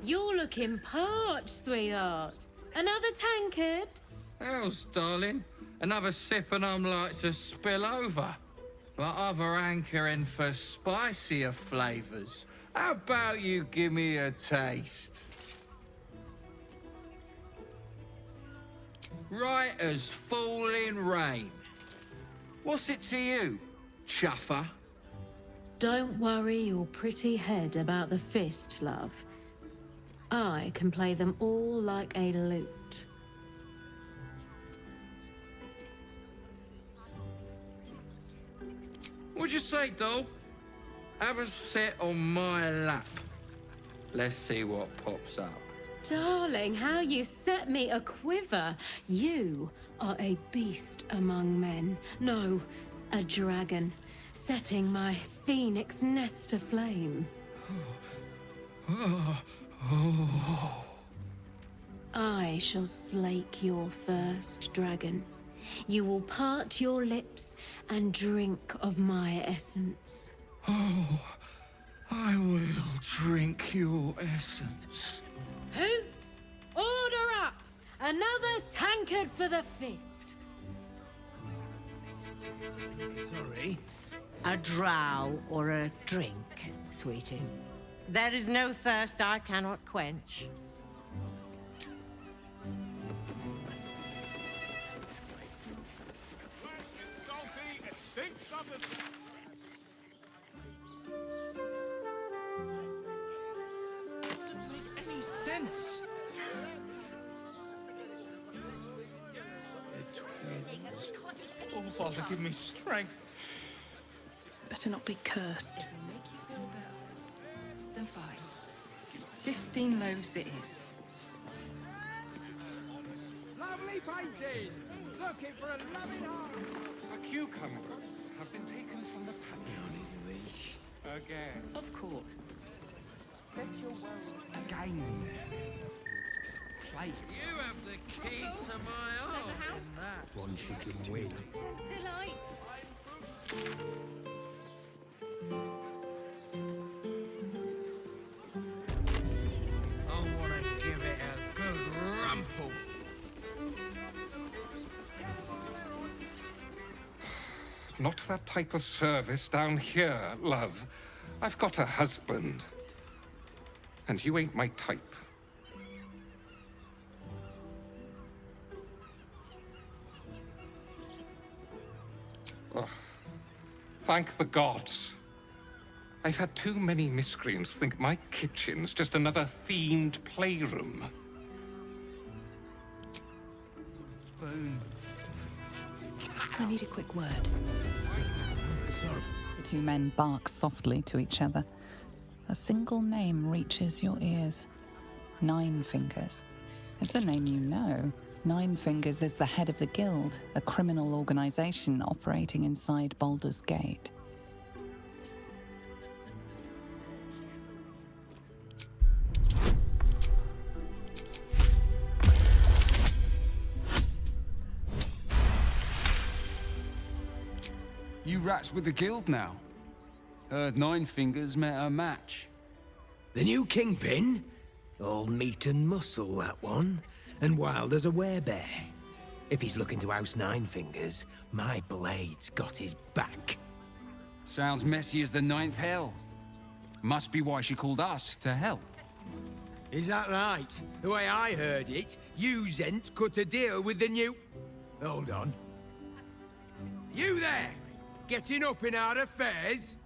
You're looking parched, sweetheart. Another tankard? Else, darling. Another sip and I'm like to spill over. But other hankering for spicier flavours. How about you give me a taste? Right as falling rain. What's it to you, chuffer? Don't worry your pretty head about the fist, love. I can play them all like a lute. What'd you say, doll? Have a sit on my lap. Let's see what pops up. Darling, how you set me a quiver. You are a beast among men. No, a dragon, setting my phoenix nest aflame. I shall slake your thirst, dragon. You will part your lips and drink of my essence. Oh, I will drink your essence. Hoots, order up! Another tankard for the fist. Sorry? A drow or a drink, sweetie? There is no thirst I cannot quench. sense. Oh, Father, give me strength. Better not be cursed. It'll make you feel better. Then fine. 15 loaves it is. Lovely painting! Looking for a loving heart! The cucumbers have been taken from the pantry. Again. Of course. Again. Plate. You have the key to my heart. One she can win. Delights. I want to give it a good rumple. Not that type of service down here, love. I've got a husband. And you ain't my type. Oh, thank the gods. I've had too many miscreants think my kitchen's just another themed playroom. I need a quick word. The two men bark softly to each other. A single name reaches your ears. Nine Fingers. It's a name you know. Nine Fingers is the head of the Guild, a criminal organization operating inside Baldur's Gate. You rats with the guild now. Heard Nine Fingers met her match. The new kingpin? All meat and muscle, that one. And wild as a werebear. If he's looking to oust Nine Fingers, my blade's got his back. Sounds messy as the ninth hell. Must be why she called us to help. Is that right? The way I heard it, you Zent cut a deal with the new... Hold on. You there! Getting up in our affairs?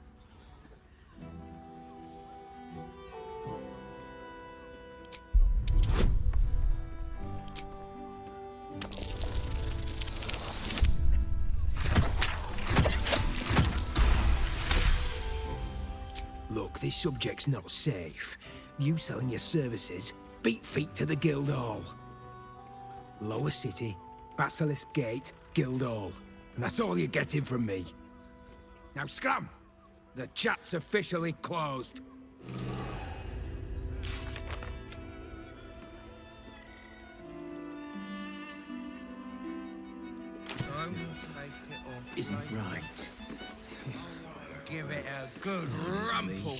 Look, this subject's not safe. You selling your services, beat feet to the Guildhall. Lower City, Basilisk Gate, Guildhall. And that's all you're getting from me. Now scram! The chat's officially closed. Don't take it off. Isn't right. Give it a good rumple.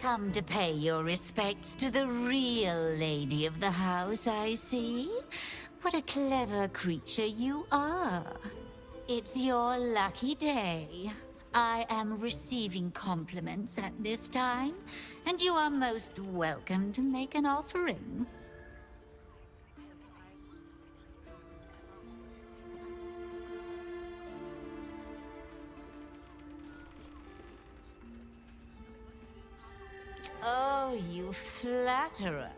Come to pay your respects to the real lady of the house, I see. What a clever creature you are. It's your lucky day. I am receiving compliments at this time, and you are most welcome to make an offering. Oh, you flatterer.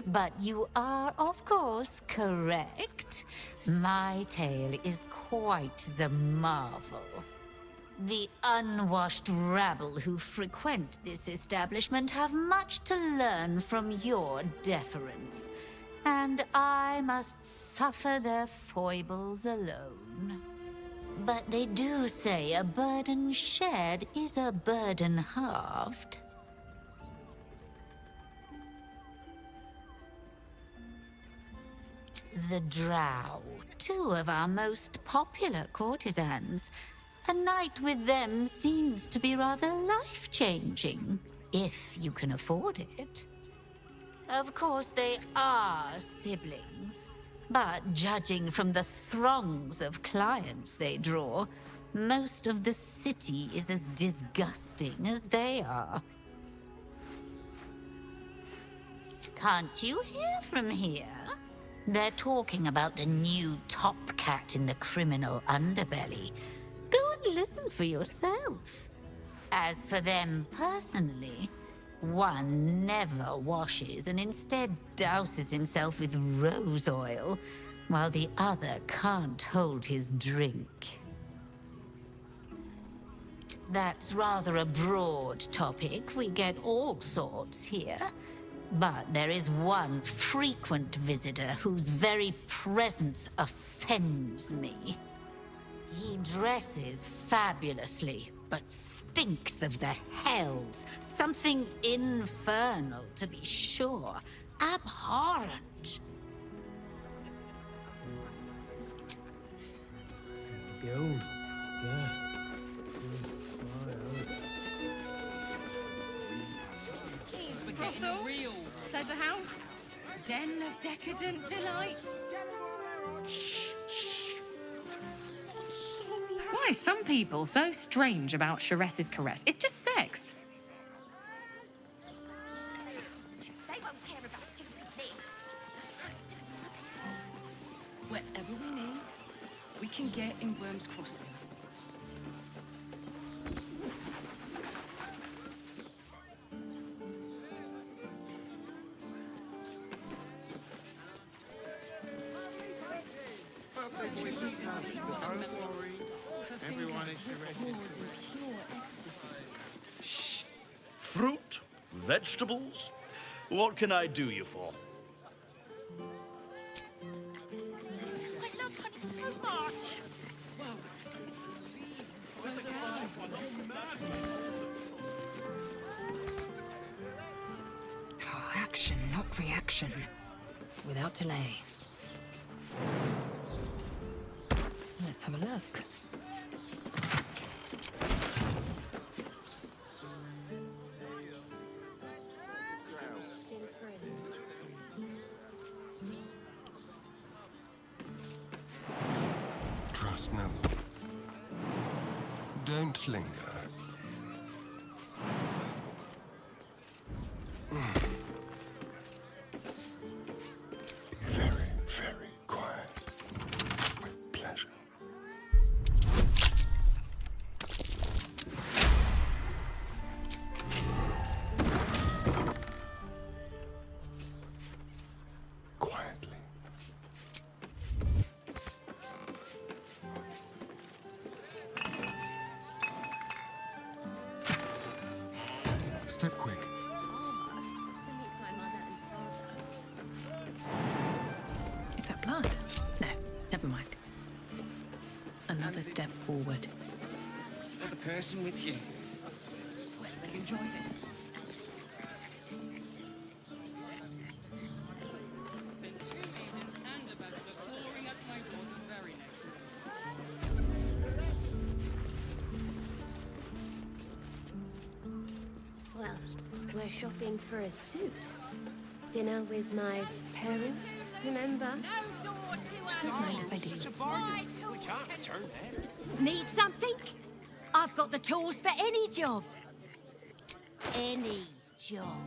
But you are, of course, correct. My tale is quite the marvel. The unwashed rabble who frequent this establishment have much to learn from your deference, and I must suffer their foibles alone. But they do say a burden shared is a burden halved. The Drow, two of our most popular courtesans. A night with them seems to be rather life-changing, if you can afford it. Of course, they are siblings, but judging from the throngs of clients they draw, most of the city is as disgusting as they are. Can't you hear from here? They're talking about the new top cat in the criminal underbelly. Go and Listen for yourself. As for them personally, one never washes and instead douses himself with rose oil, while the other can't hold his drink. That's rather a broad topic. We get all sorts here. But there is one frequent visitor whose very presence offends me. He dresses fabulously, but stinks of the hells. Something infernal, to be sure. Abhorrent. Guild. Yeah. Brothel, pleasure house, den of decadent delights. Why are some people so strange about Sharess's caress? It's just sex. They won't care about stupid this. Whatever we need, we can get in Worm's Crossing. Shh. Fruit? Vegetables? What can I do you for? I love honey so much. Oh, action, not reaction. Without delay. Let's have a look. Trust no one. Don't linger. Be very, very quiet. With pleasure. Quietly. Step quick. Is that blood? No, never mind. Another step forward. Got the person with you. Enjoy it. Well, we're shopping for a suit. Dinner with my parents, remember? Mind if I do? We can't turn that. Need something? I've got the tools for any job. Any job.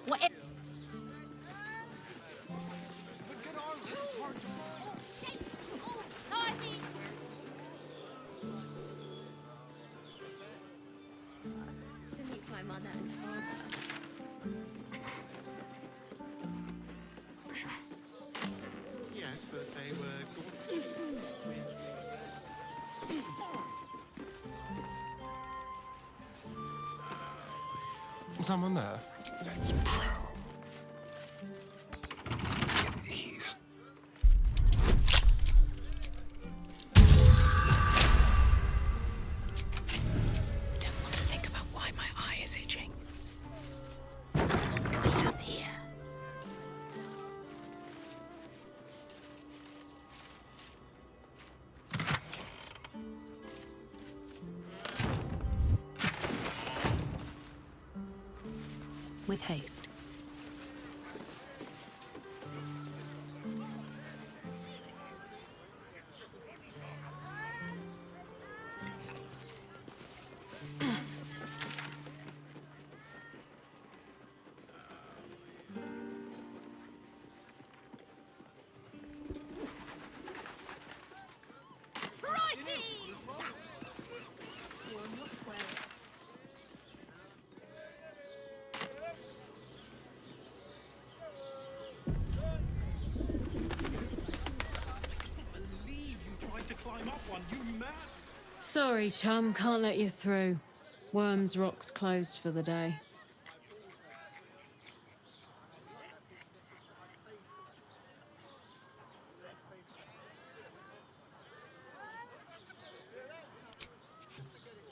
Whatever. To meet my mother and father. Yes, but they were Someone there? Let's prowl. At ease. Don't want to think about why my eye is itching. Clean up here. With haste. Sorry, chum, can't let you through. Worms Rock's closed for the day.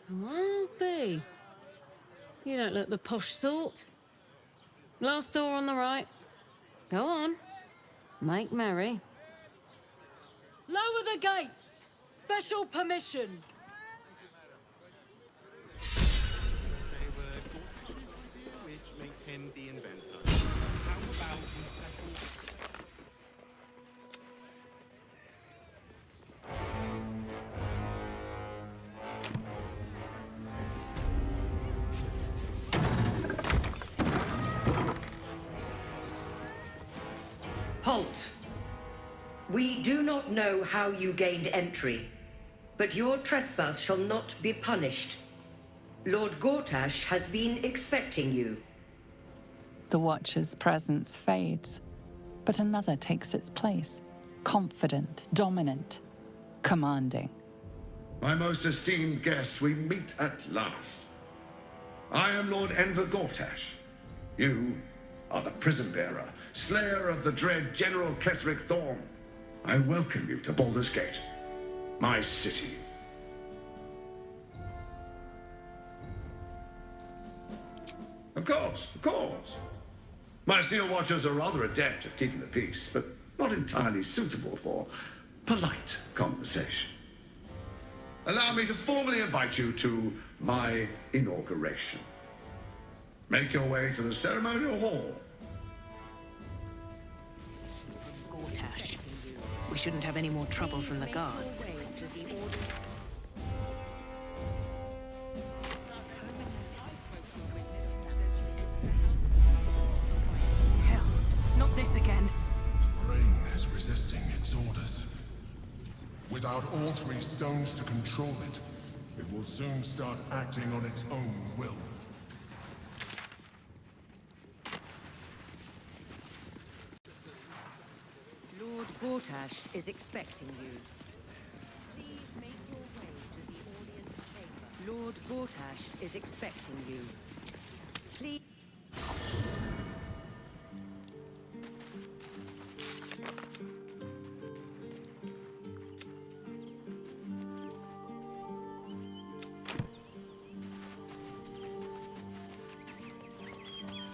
Well, B. You don't look the posh sort. Last door on the right. Go on. Make merry. Lower the gates! Special permission! Which makes him the inventor. How about we settle... Halt! We do not know how you gained entry, but your trespass shall not be punished. Lord Gortash has been expecting you. The Watcher's presence fades, but another takes its place. Confident, dominant, commanding. My most esteemed guest, we meet at last. I am Lord Enver Gortash. You are the prison bearer, slayer of the dread General Ketheric Thorn. I welcome you to Baldur's Gate, my city. Of course, of course. My Steel Watchers are rather adept at keeping the peace, but not entirely suitable for polite conversation. Allow me to formally invite you to my inauguration. Make your way to the ceremonial hall. Gortash. We shouldn't have any more trouble from the guards. Hells, not this again. The brain is resisting its orders. Without altering stones to control it, it will soon start acting on its own will. Lord Gortash is expecting you. Please make your way to the audience chamber. Lord Gortash is expecting you. Please...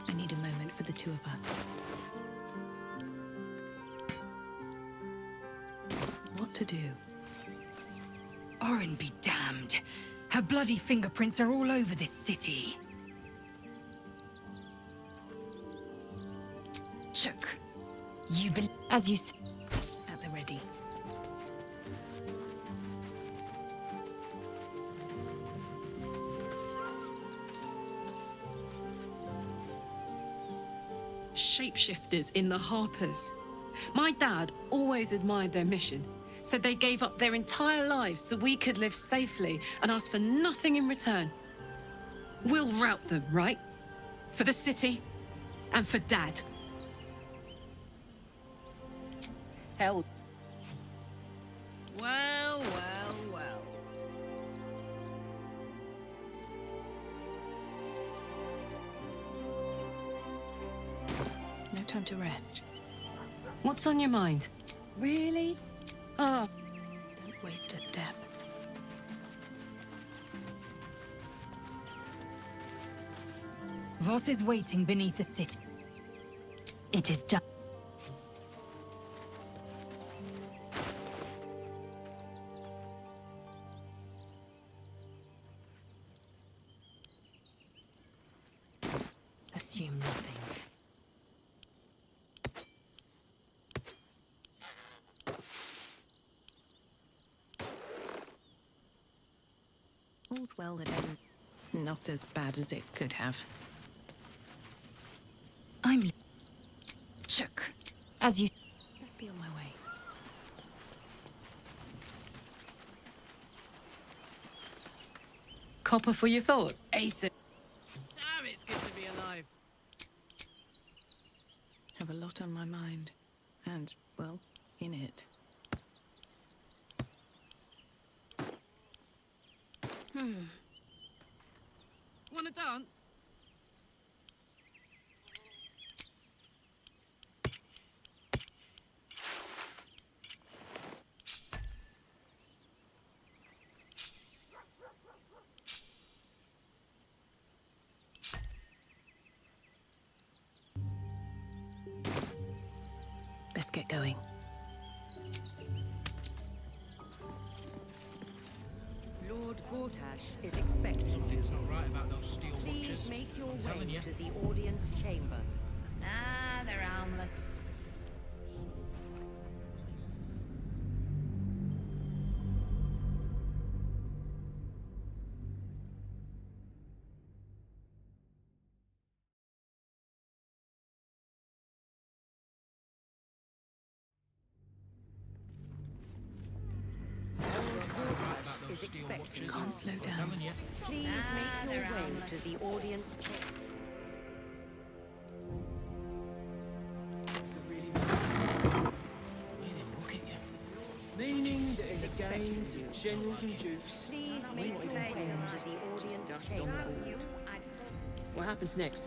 I need a moment for the two of us. What to do? Orin be damned. Her bloody fingerprints are all over this city. Chook. You believe... As you say... At the ready. Shapeshifters in the Harpers. My dad always admired their mission. Said they gave up their entire lives so we could live safely and asked for nothing in return. We'll rout them, right? For the city and for Dad. Hell. Well, well, well. No time to rest. What's on your mind? Really? Oh. Don't waste a step. Voss is waiting beneath the city. It is done. Assume nothing. All's well that ends not as bad as it could have. I'm... Chook. As you... Let's be on my way. Copper for your thought. Ace it. Damn, it's good to be alive. Have a lot on my mind. And, well, in it. Wanna dance? Best get going. Lord Gortash is expecting you. Something's not right about those steel Please watches. make your I'm way telling you. to the audience chamber. Ah, they're harmless. Is expecting you. Can't slow down. Please make your way to the audience chamber. Meaning that in the games of generals and dukes, Please we make not your even way pawns, to the just audience dust on chamber. the board. What happens next?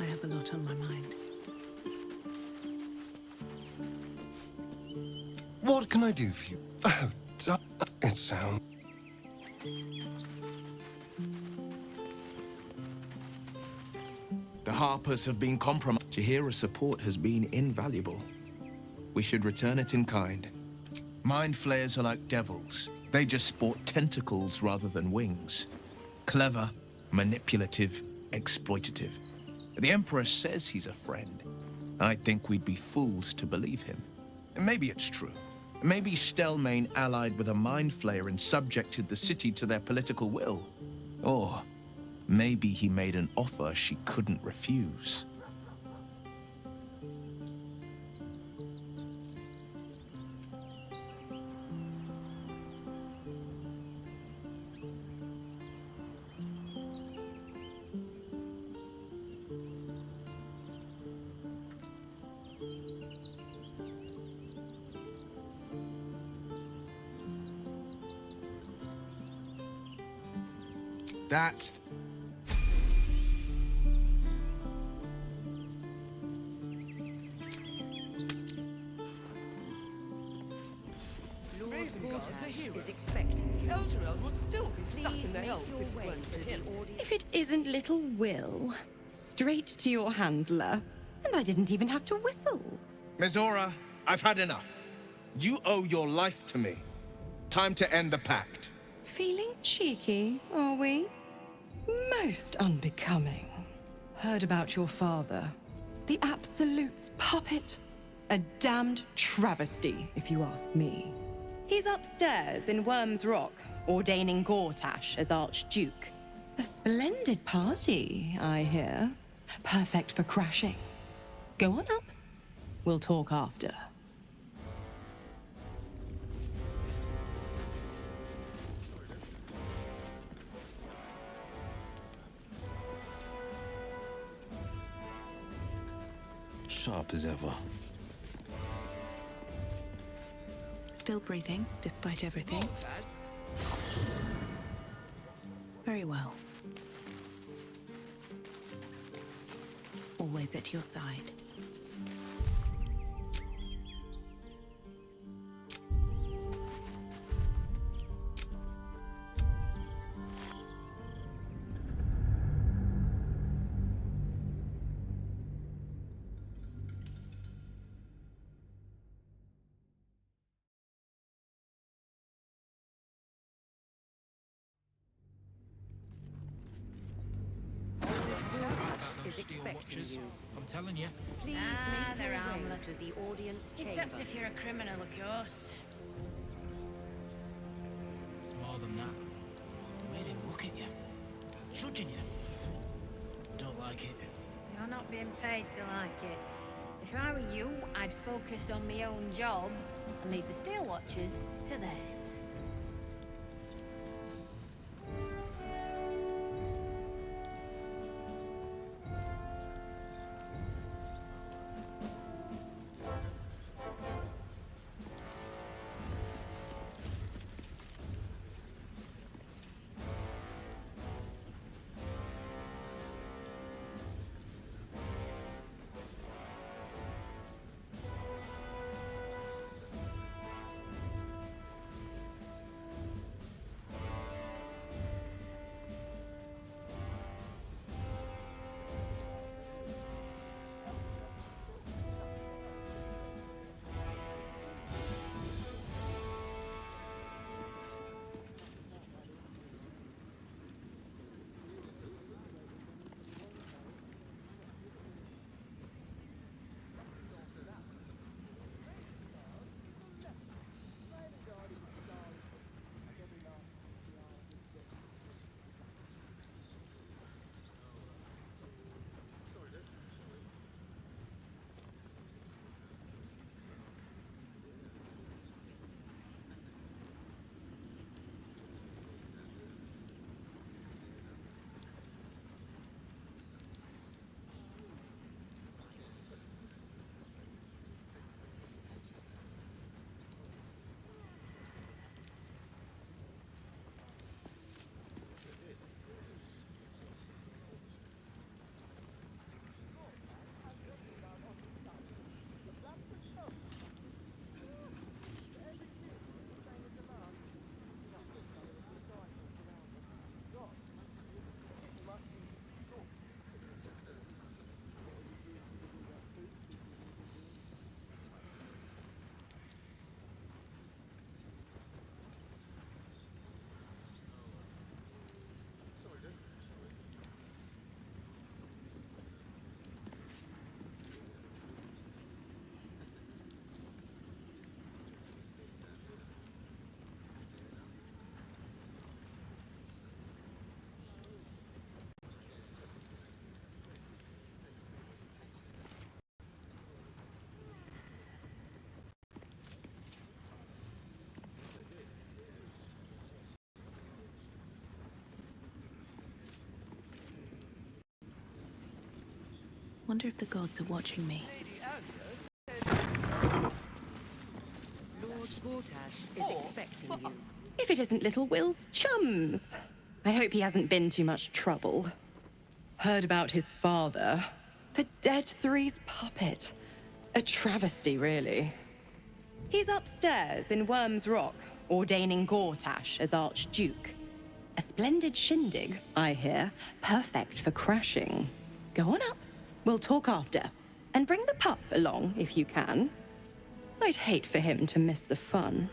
I have a lot on my mind. What can I do for you? It sounds... The Harpers have been compromised. Jahira's support has been invaluable. We should return it in kind. Mind flayers are like devils. They just sport tentacles rather than wings. Clever, manipulative, exploitative. The Emperor says he's a friend. I think we'd be fools to believe him. And maybe it's true. Maybe Stelmane allied with a mind flayer and subjected the city to their political will. Or maybe he made an offer she couldn't refuse. That's... Lord Gortash is expecting you. Elturel would still be stuck Please in the make helm your if it way weren't to for the him. audience. If it isn't little Will, straight to your handler. And I didn't even have to whistle. Mizora, I've had enough. You owe your life to me. Time to end the pact. Feeling cheeky, are we? Most unbecoming. Heard about your father. The Absolute's puppet. A damned travesty, if you ask me. He's upstairs in Worm's Rock, ordaining Gortash as Archduke. A splendid party, I hear. Perfect for crashing. Go on up. We'll talk after. Sharp as ever. Still breathing, despite everything. Very well. Always at your side. Is expecting you. I'm telling you. Please make they're your way harmless. to the audience chamber. Except if you're a criminal, of course. It's more than that. The way they look at you. Judging you. Don't like it. You're not being paid to like it. If I were you, I'd focus on my own job and leave the Steel Watchers to theirs. Wonder if the gods are watching me. Lord Gortash is expecting you. If it isn't little Will's chums. I hope he hasn't been too much trouble. Heard about his father. The Dead Three's puppet. A travesty, really. He's upstairs in Worm's Rock, ordaining Gortash as Archduke. A splendid shindig, I hear. Perfect for crashing. Go on up. We'll talk after. And bring the pup along, if you can. I'd hate for him to miss the fun.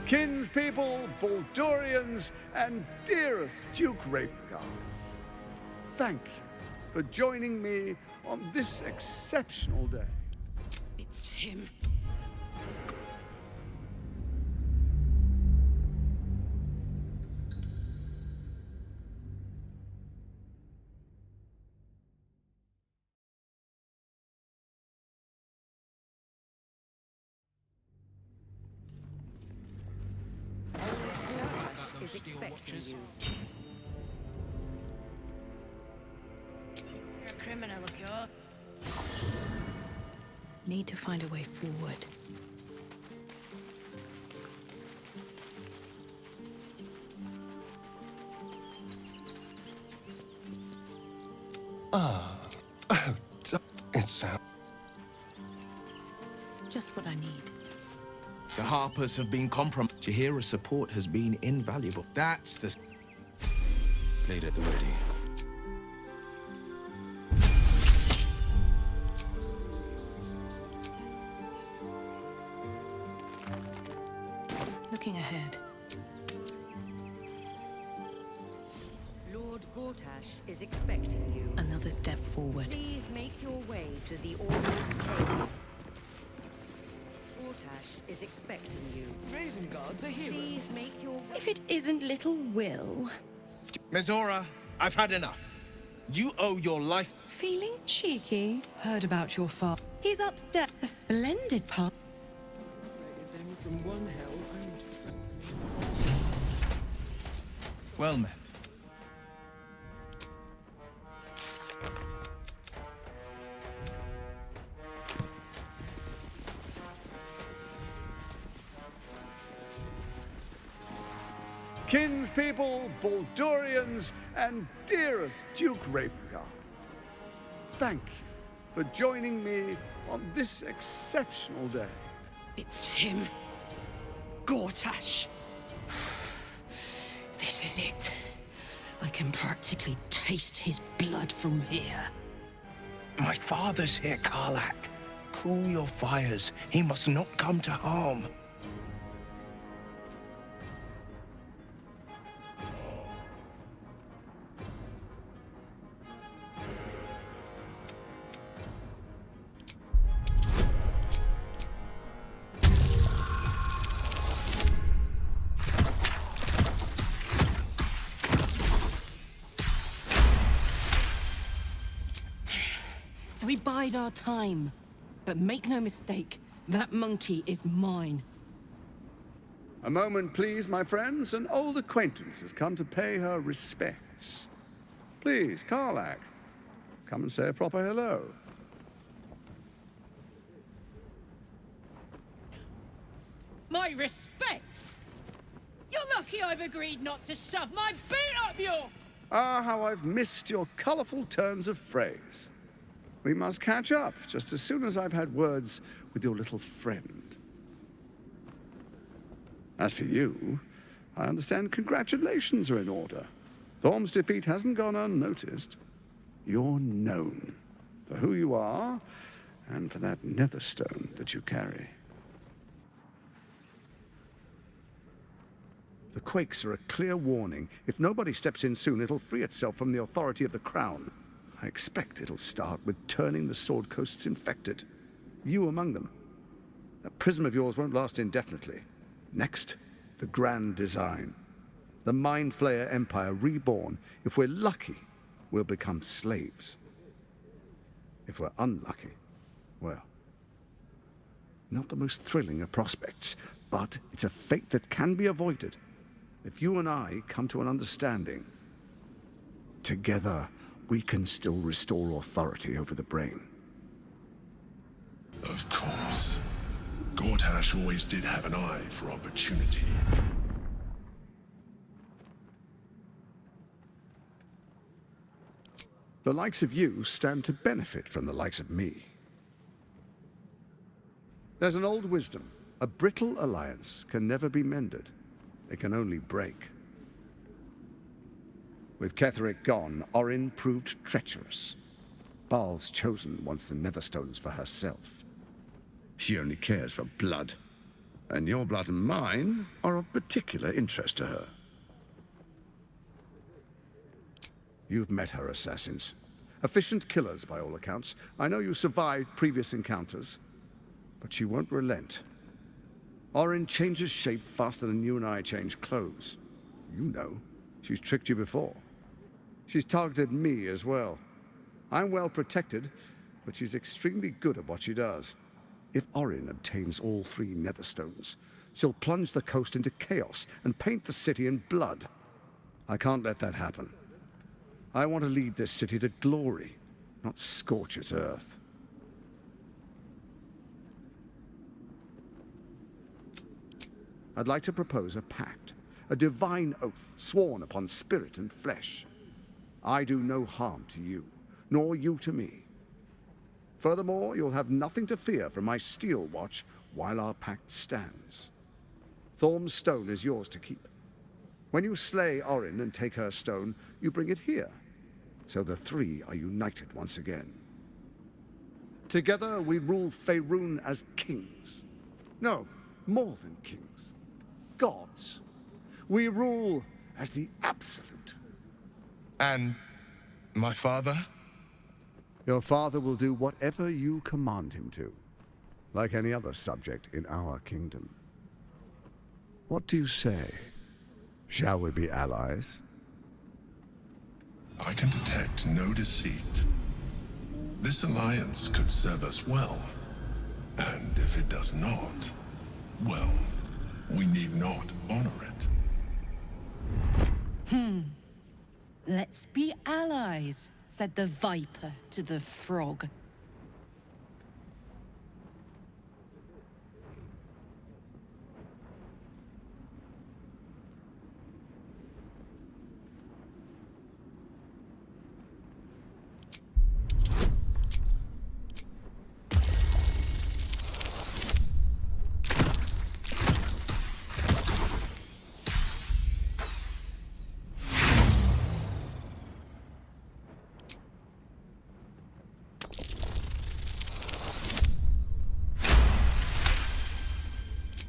Kinspeople, Baldurians, and dearest Duke Ravengard, thank you for joining me on this exceptional day. It's him. Is expecting you. You're a criminal, of course. Need to find a way forward. It's just what I need. The Harpers have been compromised. Jahira's support has been invaluable. That's the... Played at the ready. Looking ahead. Lord Gortash is expecting you. Another step forward. Please make your way to the Order's chamber. Gortash is expecting you. Ravengard's a hero. Please make your way. If it isn't little Will. Mizora, I've had enough. You owe your life... Feeling cheeky? Heard about your father. He's upstairs. A splendid pup. Them from one hell only to trap them. Well met. Kinspeople, Baldurians, and dearest Duke Ravengard, thank you for joining me on this exceptional day. It's him. Gortash. This is it. I can practically taste his blood from here. My father's here, Karlak. Cool your fires. He must not come to harm. So we bide our time. But make no mistake, that monkey is mine. A moment, please, my friends. An old acquaintance has come to pay her respects. Please, Karlak, come and say a proper hello. My respects! You're lucky I've agreed not to shove my boot up your... Ah, how I've missed your colourful turns of phrase. We must catch up just as soon as I've had words with your little friend. As for you, I understand congratulations are in order. Thorm's defeat hasn't gone unnoticed. You're known for who you are and for that netherstone that you carry. The quakes are a clear warning. If nobody steps in soon, it'll free itself from the authority of the crown. I expect it'll start with turning the Sword Coasts infected. You among them. That prism of yours won't last indefinitely. Next, the grand design. The Mind Flayer Empire reborn. If we're lucky, we'll become slaves. If we're unlucky, well, not the most thrilling of prospects, but it's a fate that can be avoided. If you and I come to an understanding, together we can still restore authority over the brain. Of course. Gortash always did have an eye for opportunity. The likes of you stand to benefit from the likes of me. There's an old wisdom. A brittle alliance can never be mended. It can only break. With Ketheric gone, Orin proved treacherous. Baal's chosen wants the Netherstones for herself. She only cares for blood. And your blood and mine are of particular interest to her. You've met her assassins. Efficient killers, by all accounts. I know you survived previous encounters. But she won't relent. Orin changes shape faster than you and I change clothes. You know, she's tricked you before. She's targeted me as well. I'm well protected, but she's extremely good at what she does. If Orin obtains all 3 Netherstones, she'll plunge the coast into chaos and paint the city in blood. I can't let that happen. I want to lead this city to glory, not scorch its earth. I'd like to propose a pact, a divine oath sworn upon spirit and flesh. I do no harm to you, nor you to me. Furthermore, you'll have nothing to fear from my steel watch while our pact stands. Thorm's stone is yours to keep. When you slay Orin and take her stone, you bring it here, so the 3 are united once again. Together we rule Faerun as kings. No, more than kings. Gods. We rule as the Absolute. And my father? Your father will do whatever you command him to, like any other subject in our kingdom. What do you say? Shall we be allies? I can detect no deceit. This alliance could serve us well. And if it does not, well, we need not honor it. Let's be allies, said the viper to the frog.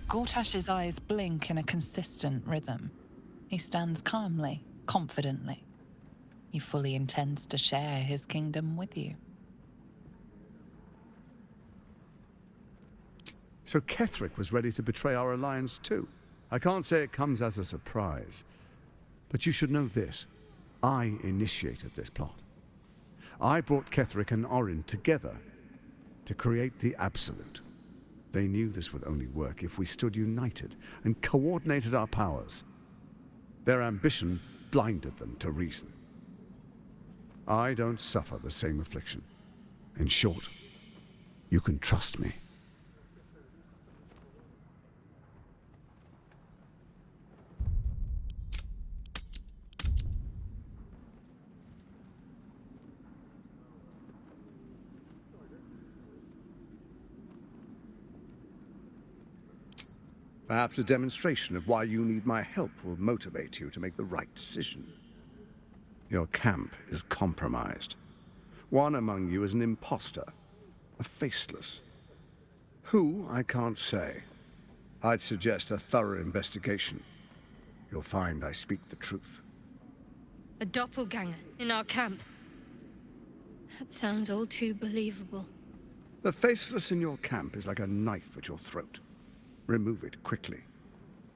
Gortash's eyes blink in a consistent rhythm. He stands calmly, confidently. He fully intends to share his kingdom with you. So Ketheric was ready to betray our alliance too. I can't say it comes as a surprise. But you should know this. I initiated this plot. I brought Ketheric and Orin together to create the Absolute. They knew this would only work if we stood united and coordinated our powers. Their ambition blinded them to reason. I don't suffer the same affliction. In short, you can trust me. Perhaps a demonstration of why you need my help will motivate you to make the right decision. Your camp is compromised. One among you is an imposter, a faceless. Who, I can't say. I'd suggest a thorough investigation. You'll find I speak the truth. A doppelganger in our camp. That sounds all too believable. The faceless in your camp is like a knife at your throat. Remove it quickly,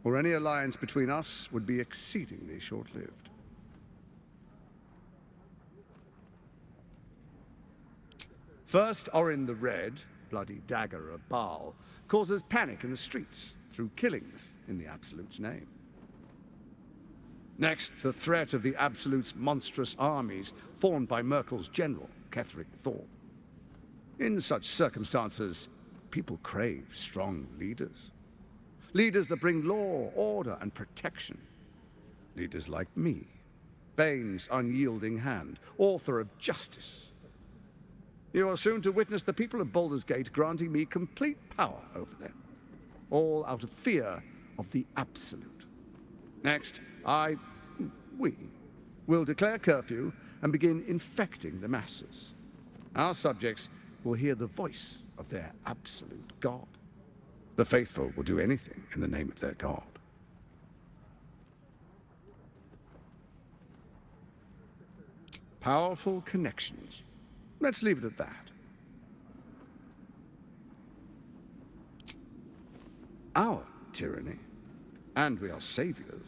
or any alliance between us would be exceedingly short-lived. First Orin the Red, bloody dagger of Baal, causes panic in the streets through killings in the Absolute's name. Next, the threat of the Absolute's monstrous armies formed by Merkel's general, Ketheric Thor. In such circumstances, people crave strong leaders. Leaders that bring law, order, and protection. Leaders like me, Bane's unyielding hand, author of justice. You are soon to witness the people of Baldur's Gate granting me complete power over them, all out of fear of the Absolute. Next, we will declare curfew and begin infecting the masses. Our subjects will hear the voice of their absolute god. The faithful will do anything in the name of their god. Powerful connections. Let's leave it at that. Our tyranny, and we are saviors,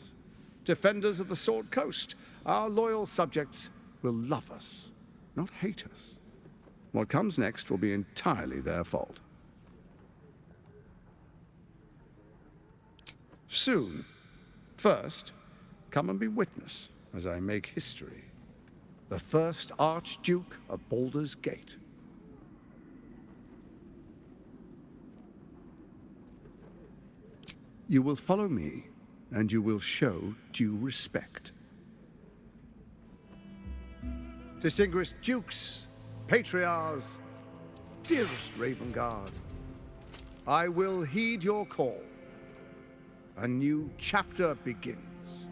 defenders of the Sword Coast. Our loyal subjects will love us, not hate us. What comes next will be entirely their fault. Soon. First, come and be witness as I make history. The first Archduke of Baldur's Gate. You will follow me, and you will show due respect. Distinguished dukes, patriarchs, dearest Ravengard, I will heed your call. A new chapter begins.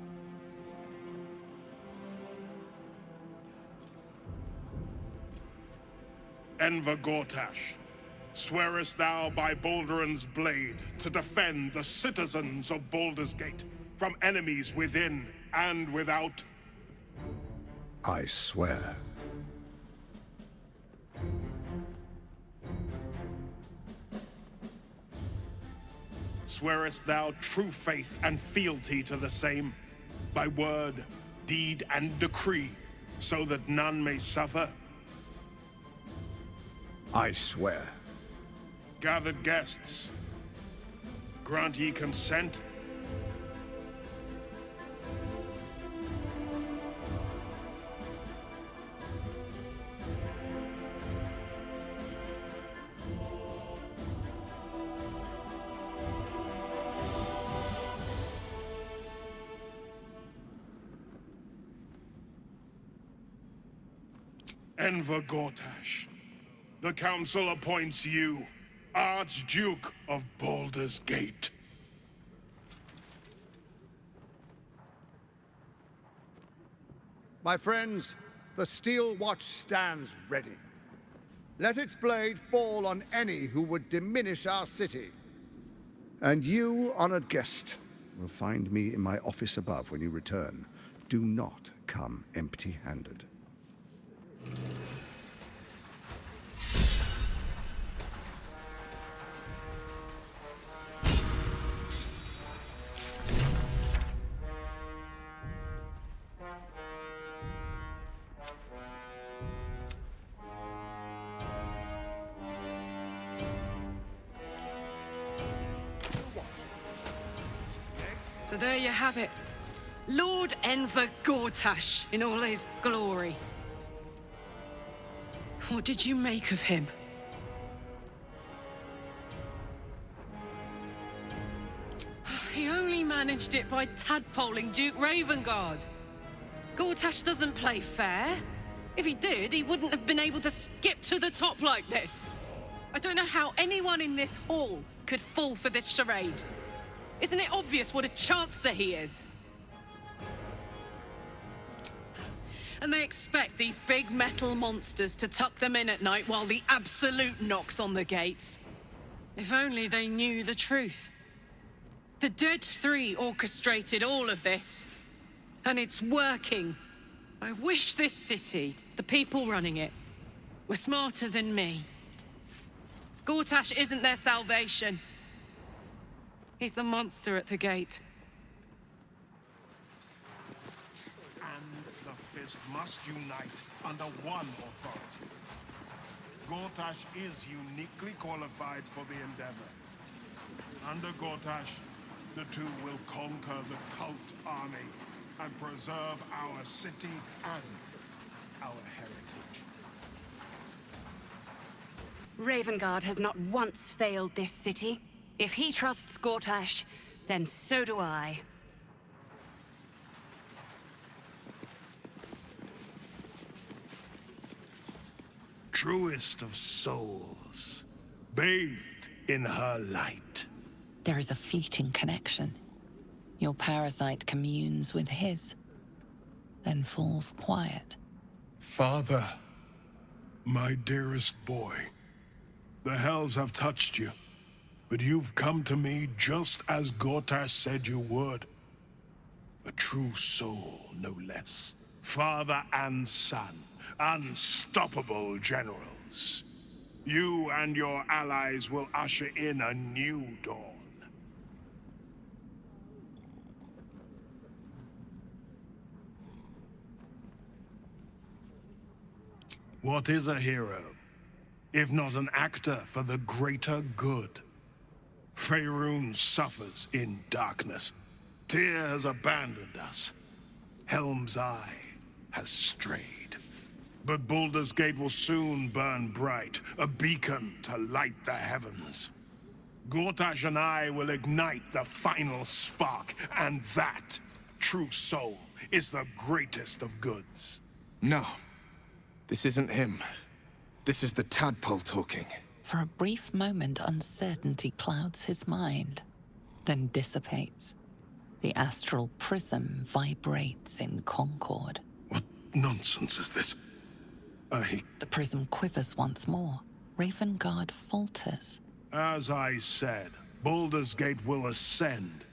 Enver Gortash, swearest thou by Balduran's blade to defend the citizens of Baldur's Gate from enemies within and without? I swear. Swearest thou true faith and fealty to the same, by word, deed, and decree, so that none may suffer? I swear. Gathered guests, grant ye consent? Enver Gortash, the Council appoints you Archduke of Baldur's Gate. My friends, the Steel Watch stands ready. Let its blade fall on any who would diminish our city. And you, honored guest, will find me in my office above when you return. Do not come empty-handed. So there you have it. Lord Enver Gortash in all his glory. What did you make of him? He only managed it by tadpoling Duke Ravengard. Gortash doesn't play fair. If he did, he wouldn't have been able to skip to the top like this. I don't know how anyone in this hall could fall for this charade. Isn't it obvious what a chancer he is? And they expect these big metal monsters to tuck them in at night while the Absolute knocks on the gates. If only they knew the truth. The Dead Three orchestrated all of this. And it's working. I wish this city, the people running it, were smarter than me. Gortash isn't their salvation. He's the monster at the gate. And the Fist must unite under one authority. Gortash is uniquely qualified for the endeavor. Under Gortash, the two will conquer the cult army and preserve our city and our heritage. Ravengard has not once failed this city. If he trusts Gortash, then so do I. Truest of souls, bathed in her light. There is a fleeting connection. Your parasite communes with his, then falls quiet. Father, my dearest boy, the hells have touched you, but you've come to me just as Gortash said you would. A true soul, no less. Father and son, unstoppable generals. You and your allies will usher in a new dawn. What is a hero, if not an actor for the greater good? Faerun suffers in darkness. Tyr has abandoned us. Helm's Eye has strayed. But Baldur's Gate will soon burn bright, a beacon to light the heavens. Gortash and I will ignite the final spark, and that, true soul, is the greatest of goods. No. This isn't him. This is the tadpole talking. For a brief moment, uncertainty clouds his mind, then dissipates. The astral prism vibrates in concord. What nonsense is this? The prism quivers once more. Ravengard falters. As I said, Baldur's Gate will ascend.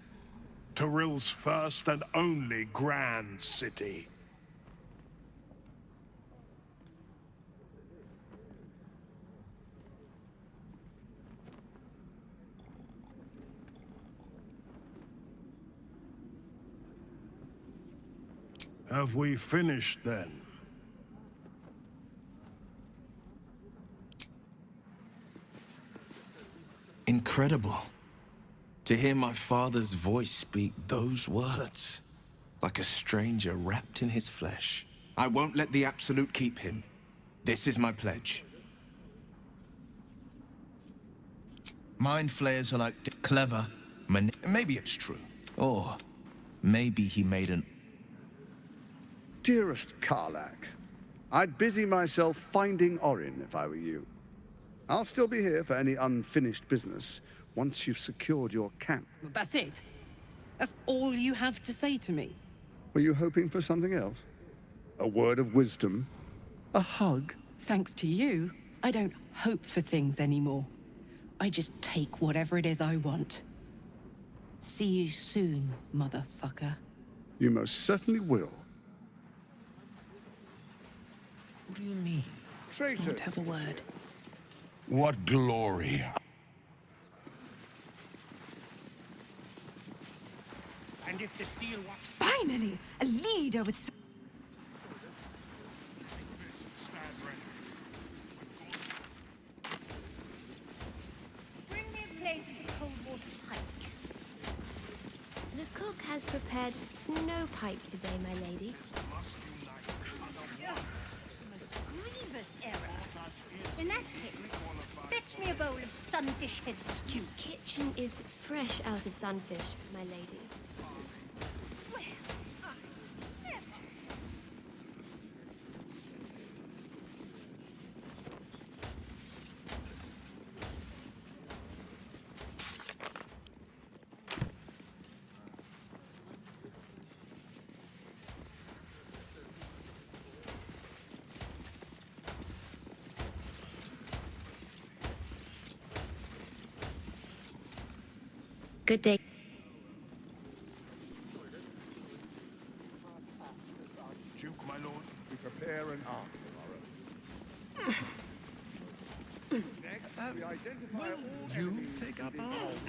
Tyrill's first and only grand city. Have we finished, then? Incredible. To hear my father's voice speak those words. Like a stranger wrapped in his flesh. I won't let the Absolute keep him. This is my pledge. Mind flayers are like clever. Maybe it's true. Or maybe he made an... Dearest Karlach, I'd busy myself finding Orin if I were you. I'll still be here for any unfinished business once you've secured your camp. That's it? That's all you have to say to me? Were you hoping for something else? A word of wisdom? A hug? Thanks to you, I don't hope for things anymore. I just take whatever it is I want. See you soon, motherfucker. You most certainly will. What do you mean? Traitor. Won't have a word. What glory. And if the steel was... Finally, a leader with... Bring me a plate of the cold water pike. The cook has prepared no pipe today, my lady. Most grievous error. In that case, fetch me a bowl of sunfish head stew. Kitchen is fresh out of sunfish, my lady. Good day. Duke, my lord, we prepare an arm tomorrow. Next, we identify all You enemies take up within arms.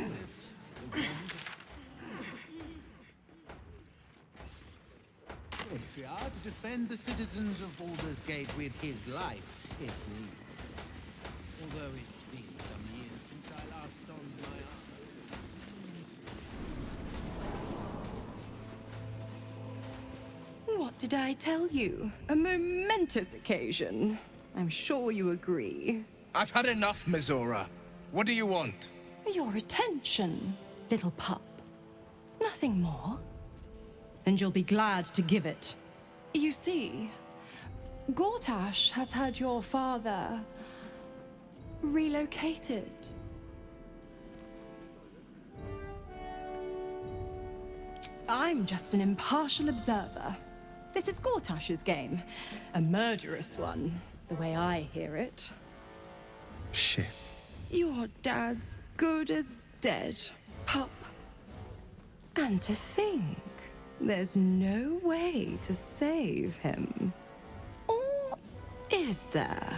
Patriarch to defend the citizens of Baldur's Gate with his life, if need. Although it's been some years since I last donned my armor. What did I tell you? A momentous occasion. I'm sure you agree. I've had enough, Mizora. What do you want? Your attention, little pup. Nothing more. And you'll be glad to give it. You see, Gortash has had your father relocated. I'm just an impartial observer. This is Gortash's game. A murderous one, the way I hear it. Shit. Your dad's good as dead, pup. And to think, there's no way to save him. Or is there?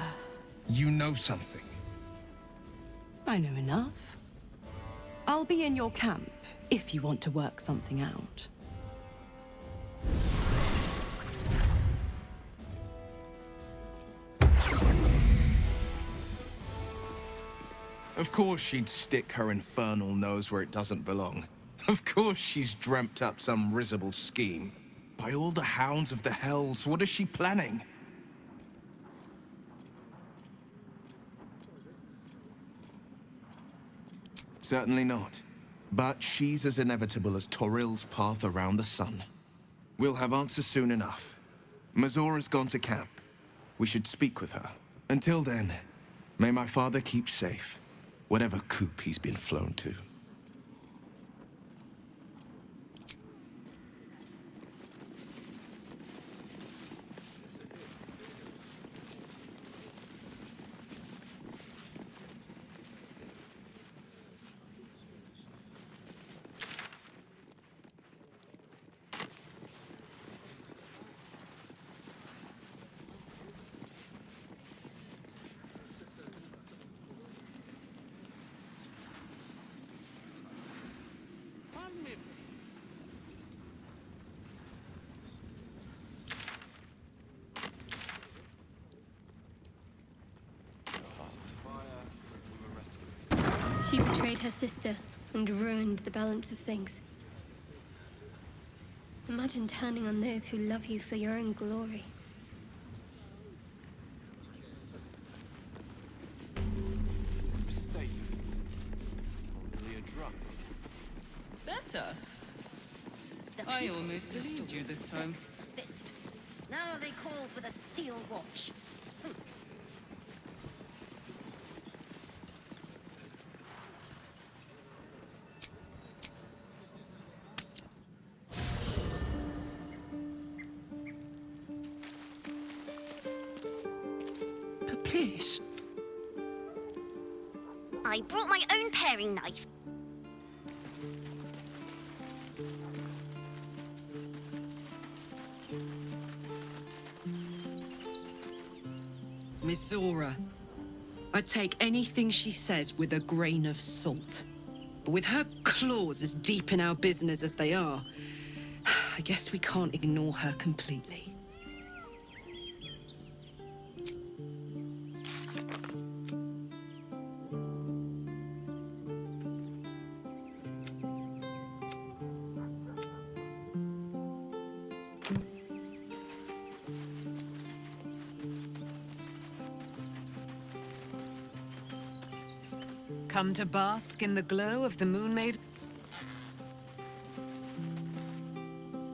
You know something. I know enough. I'll be in your camp if you want to work something out. Of course she'd stick her infernal nose where it doesn't belong. Of course she's dreamt up some risible scheme. By all the hounds of the hells, what is she planning? Certainly not. But she's as inevitable as Toril's path around the sun. We'll have answers soon enough. Mizora's gone to camp. We should speak with her. Until then, may my father keep safe, whatever coop he's been flown to. She betrayed her sister and ruined the balance of things. Imagine turning on those who love you for your own glory. Mistake. Probably a drug. Better. I almost believed you this time. Fist. Now they call for the Steel Watch. But please. I brought my own paring knife. Mizora. I'd take anything she says with a grain of salt. But with her claws as deep in our business as they are, I guess we can't ignore her completely. Come to bask in the glow of the moon maid.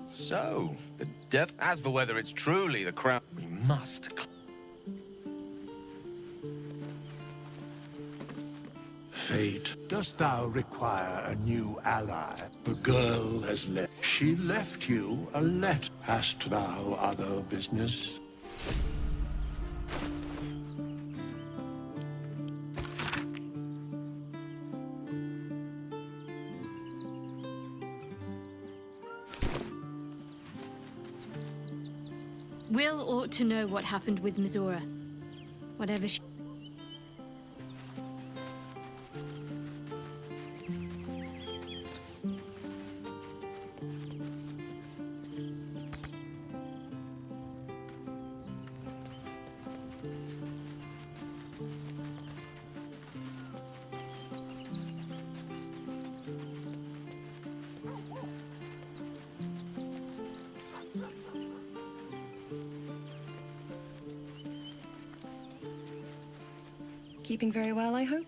So, the death. As for whether it's truly the crown, we must. Fate, dost thou require a new ally? The girl has left. She left you a letter. Hast thou other business? Will ought to know what happened with Mizora. Whatever she... Keeping very well, I hope?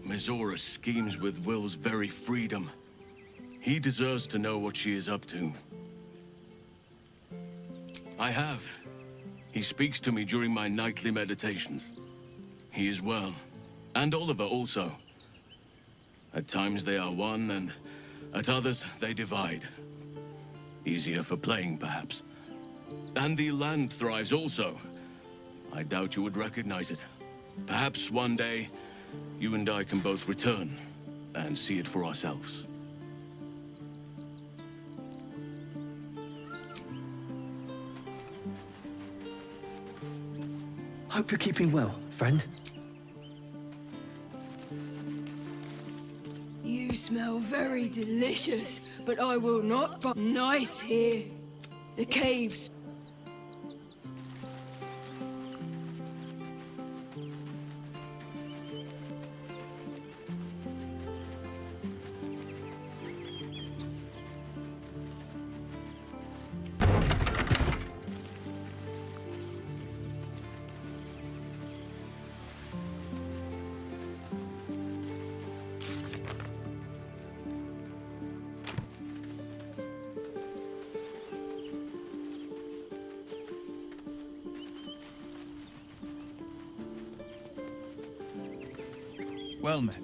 Mizora schemes with Will's very freedom. He deserves to know what she is up to. I have. He speaks to me during my nightly meditations. He is well. And Oliver also. At times they are one, and at others they divide. Easier for playing, perhaps. And the land thrives also. I doubt you would recognize it. Perhaps one day, you and I can both return and see it for ourselves. Hope you're keeping well, friend. You smell very delicious, but I will not but nice here. The caves. Well met.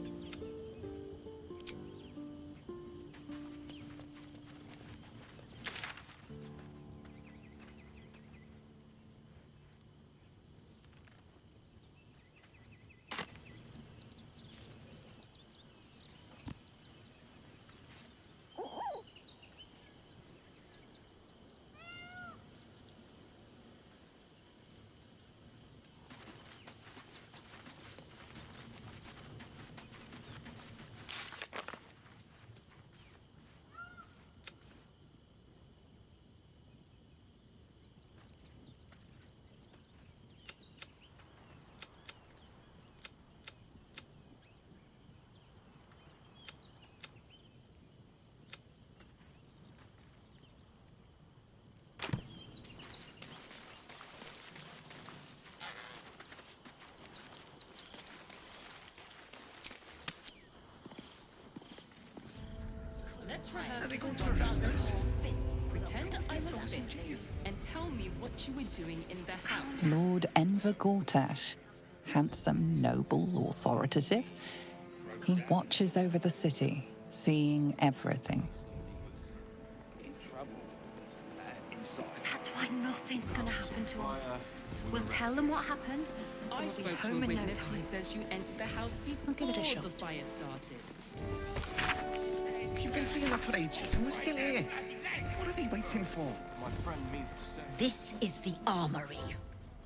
Let's rehearse. Pretend I'm a fist and tell me what you were doing in the house. Lord Enver Gortash, handsome, noble, authoritative. He watches over the city, seeing everything. That's why nothing's gonna happen to us. We'll tell them what happened. I We'll be spoke to home a in no witness who time. says you entered the house before give it a shot. the fire started. You've been seeing her for ages and we're still here. What are they waiting for? My friend means to say... This is the armory,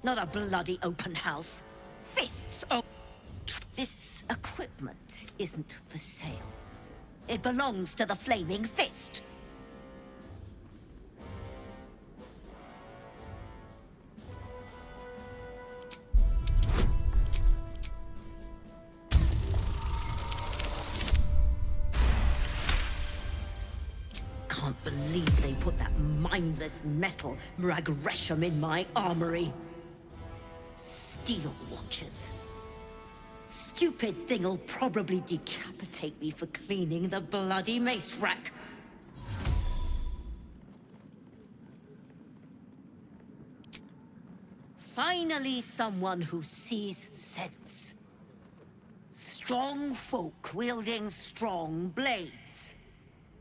not a bloody open house. Fists. Oh. This equipment isn't for sale. It belongs to the Flaming Fist. Can't believe they put that mindless metal Mragresham in my armory. Steel watchers. Stupid thing'll probably decapitate me for cleaning the bloody mace rack. Finally, someone who sees sense. Strong folk wielding strong blades.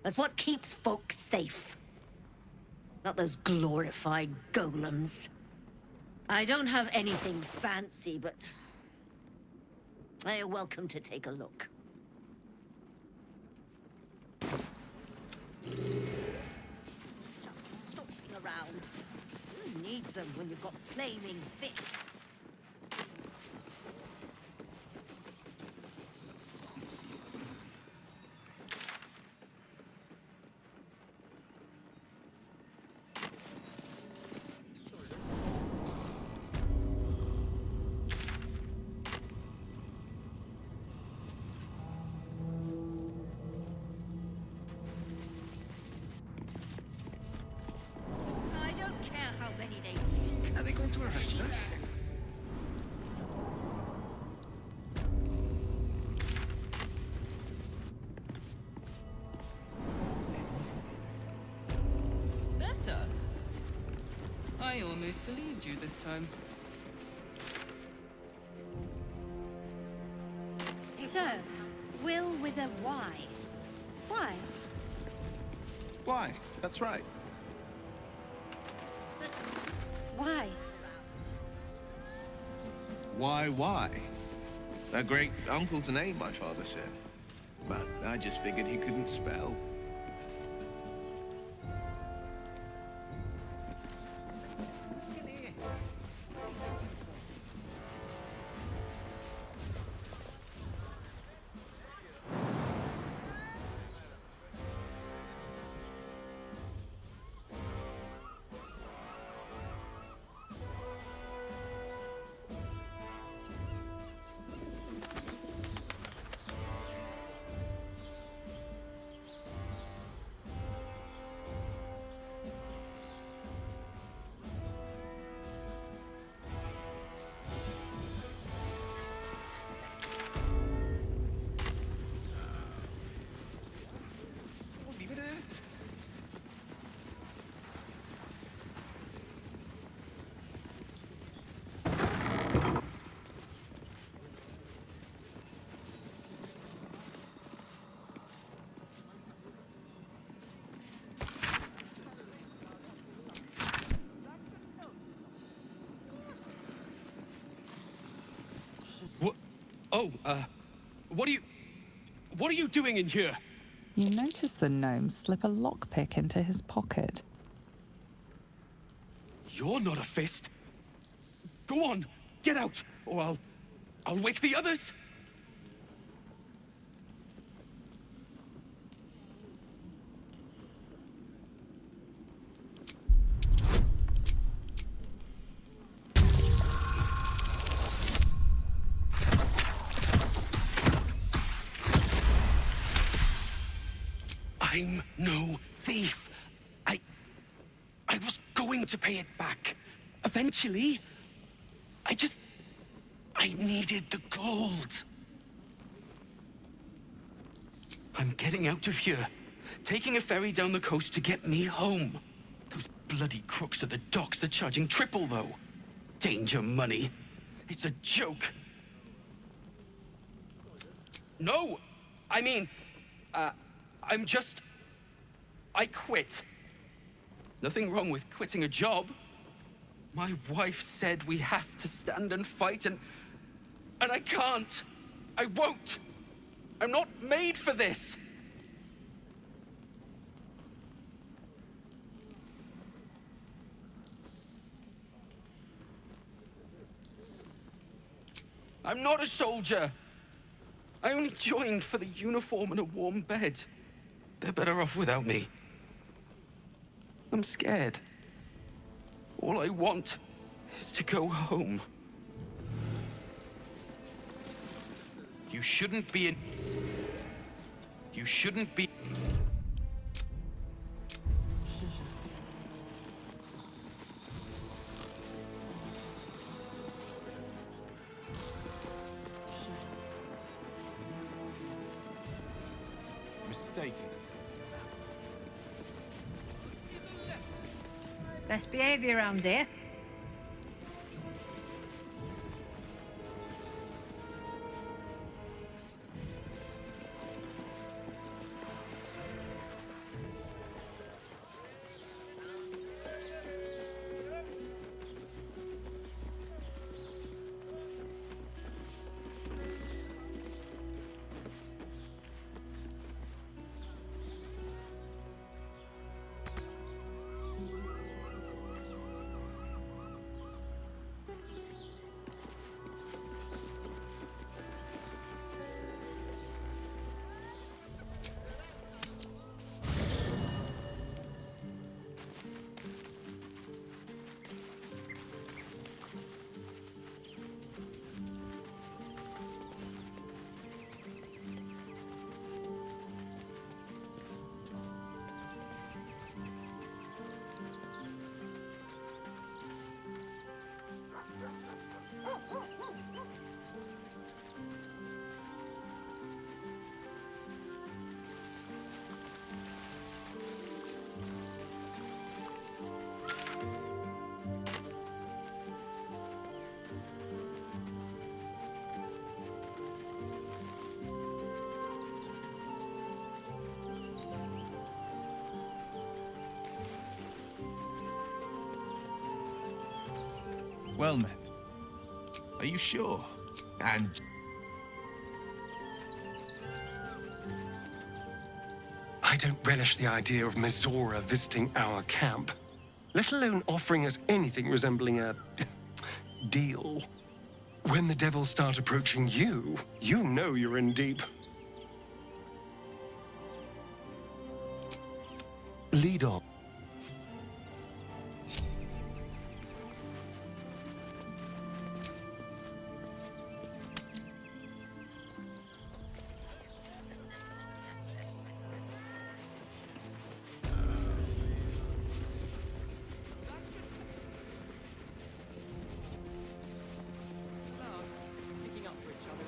That's what keeps folk safe. Not those glorified golems. I don't have anything fancy, but you're welcome to take a look. Stomping around. Who needs them when you've got flaming fists? I don't care how many they make. Are they going to arrest us? Better? I almost believed you this time. So, Will with a Y. Why? Why? That's right. Why? Why? A great uncle's name, my father said. But I just figured he couldn't spell. Leave it at. What? Oh, what are you doing in here? You notice the gnome slip a lockpick into his pocket. You're not a fist. Go on, get out, or I'll wake the others. I'm no thief. I was going to pay it back. Eventually. I needed the gold. I'm getting out of here. Taking a ferry down the coast to get me home. Those bloody crooks at the docks are charging triple, though. Danger money. It's a joke. No! I mean, I quit. Nothing wrong with quitting a job. My wife said we have to stand and fight, and I can't. I won't. I'm not made for this. I'm not a soldier. I only joined for the uniform and a warm bed. They're better off without me. I'm scared. All I want is to go home. You shouldn't be. Mistaken. Best behavior around here. Well met. Are you sure? And... I don't relish the idea of Mizora visiting our camp, let alone offering us anything resembling a deal. When the devils start approaching you, you know you're in deep. Lead on. Sticking up for each other.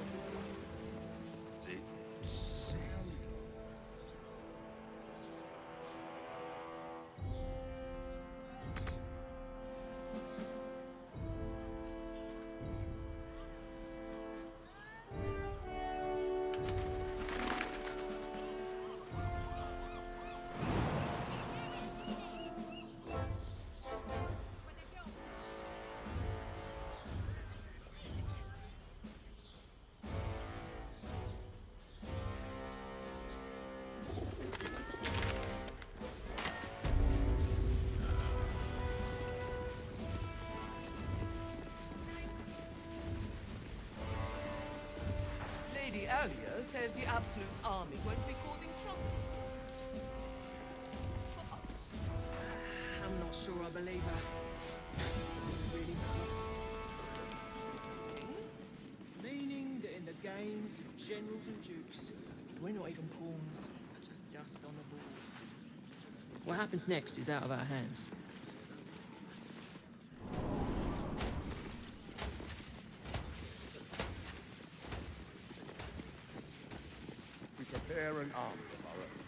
Lady earlier says the Absolute's army won't be causing trouble. I'm not sure I believe her. Really? Meaning that in the games of generals and dukes, we're not even pawns, just dust on the board. What happens next is out of our hands. We prepare an army of our own.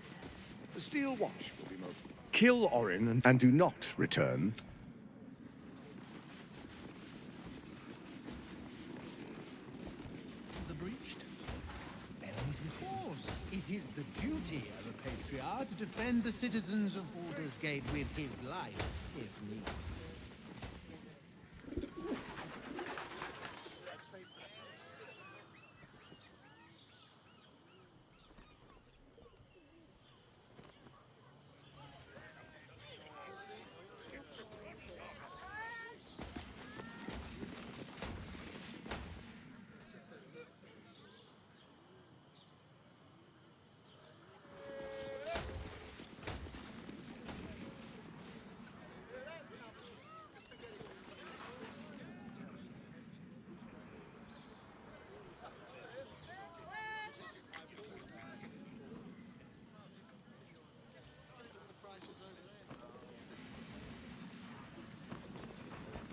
The Steel Watch will be most. Kill Orin and do not return. The breached? Enemies with force. It is the duty of a patriarch to defend the citizens of Baldur's Gate with his life, if need.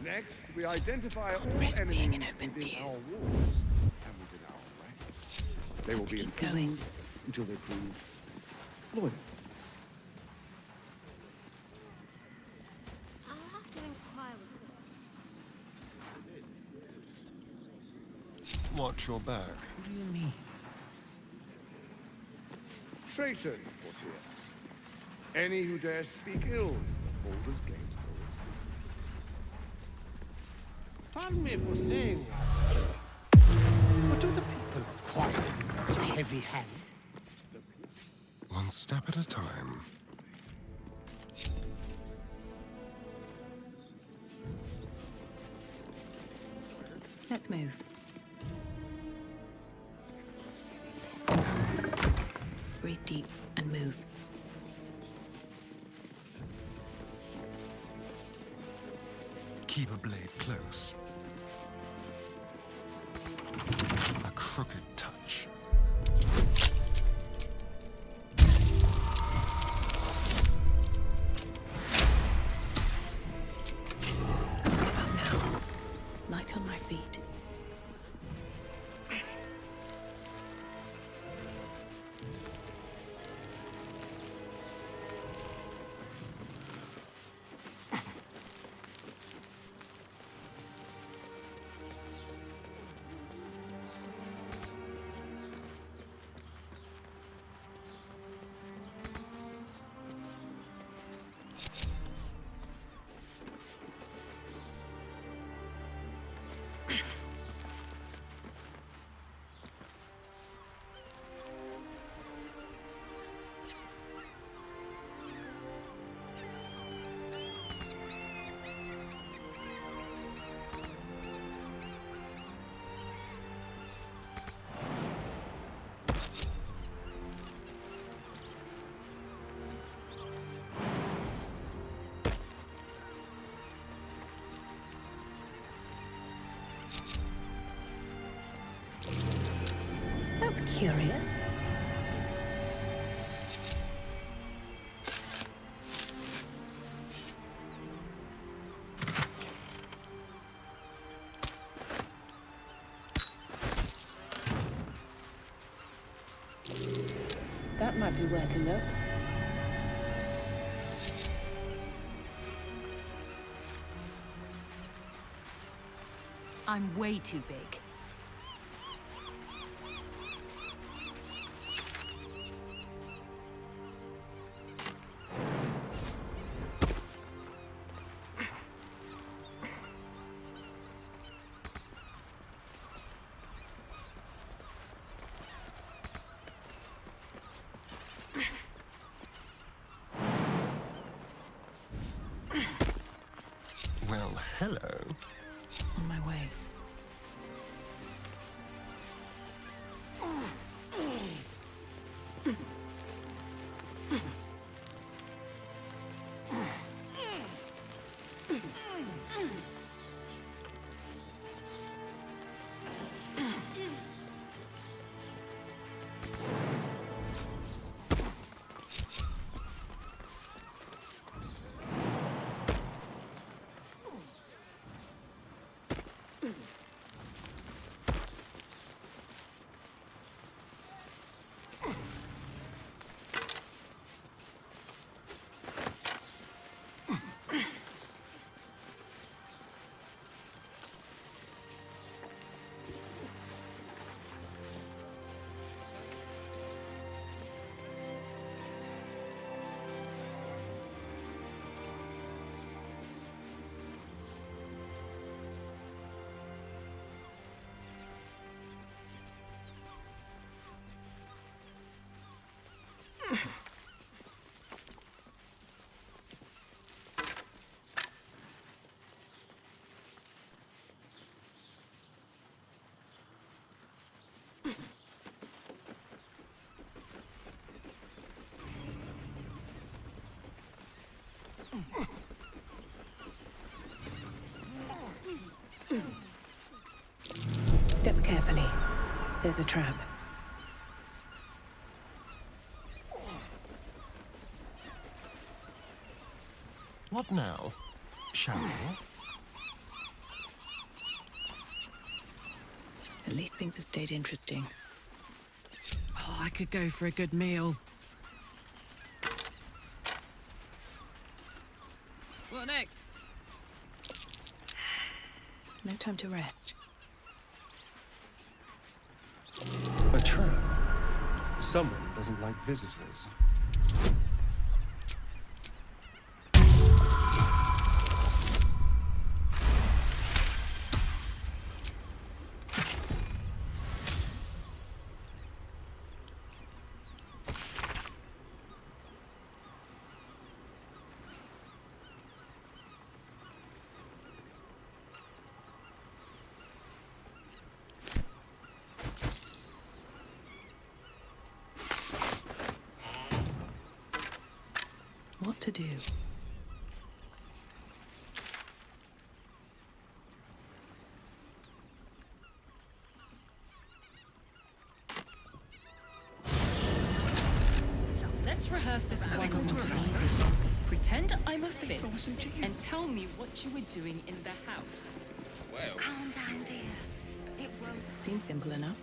Next, we identify all Risk enemies being in open within view. our walls and within our ranks. They will be keep imprisoned going. until they prove loyal. I'll have to inquire with them. Watch your back. What do you mean? Traitors, Portier. Any who dare speak ill of Baldur's Gate. Pardon me for saying that, but do the people require such a heavy hand? One step at a time. Let's move. Breathe deep and move. Keep a blade close. A crooked touch. Give up now. Light on my feet. Curious? That might be worth a look. I'm way too big. Well, hello. On my way. Step carefully. There's a trap. What now? Shall we? At least things have stayed interesting. Oh, I could go for a good meal. What next? No time to rest. A trap. Someone doesn't like visitors. What to do? Let's rehearse this one more time. Pretend I'm a fist and tell me what you were doing in the house. Well, Calm down, dear. It won't. Seems simple enough.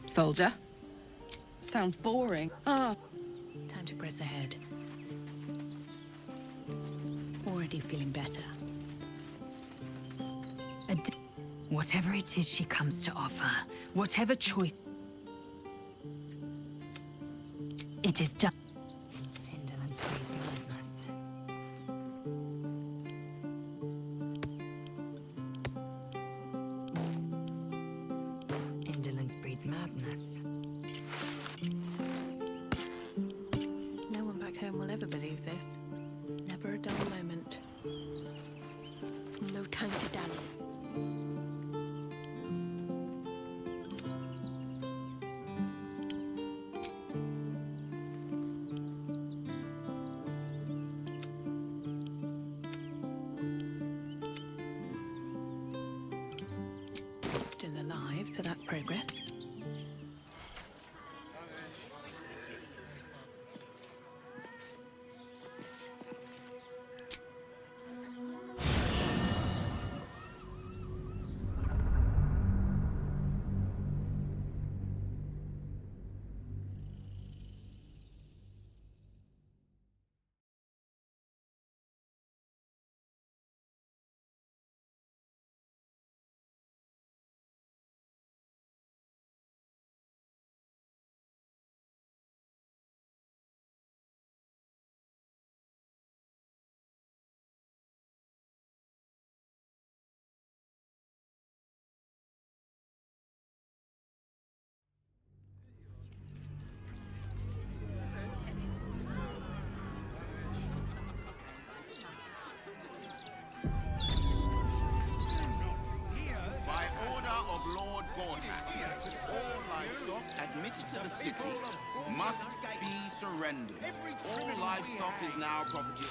Soldier? Sounds boring. Ah. Time progress ahead. Already feeling better. Whatever it is she comes to offer, whatever choice... It is done. Indolence breeds madness. Indolence breeds madness. No one back home will ever believe this. Never a dull moment. No time to dally. Still alive, so that's progress. By order of Lord Gortax, all livestock admitted to the city must be surrendered. All livestock is now property.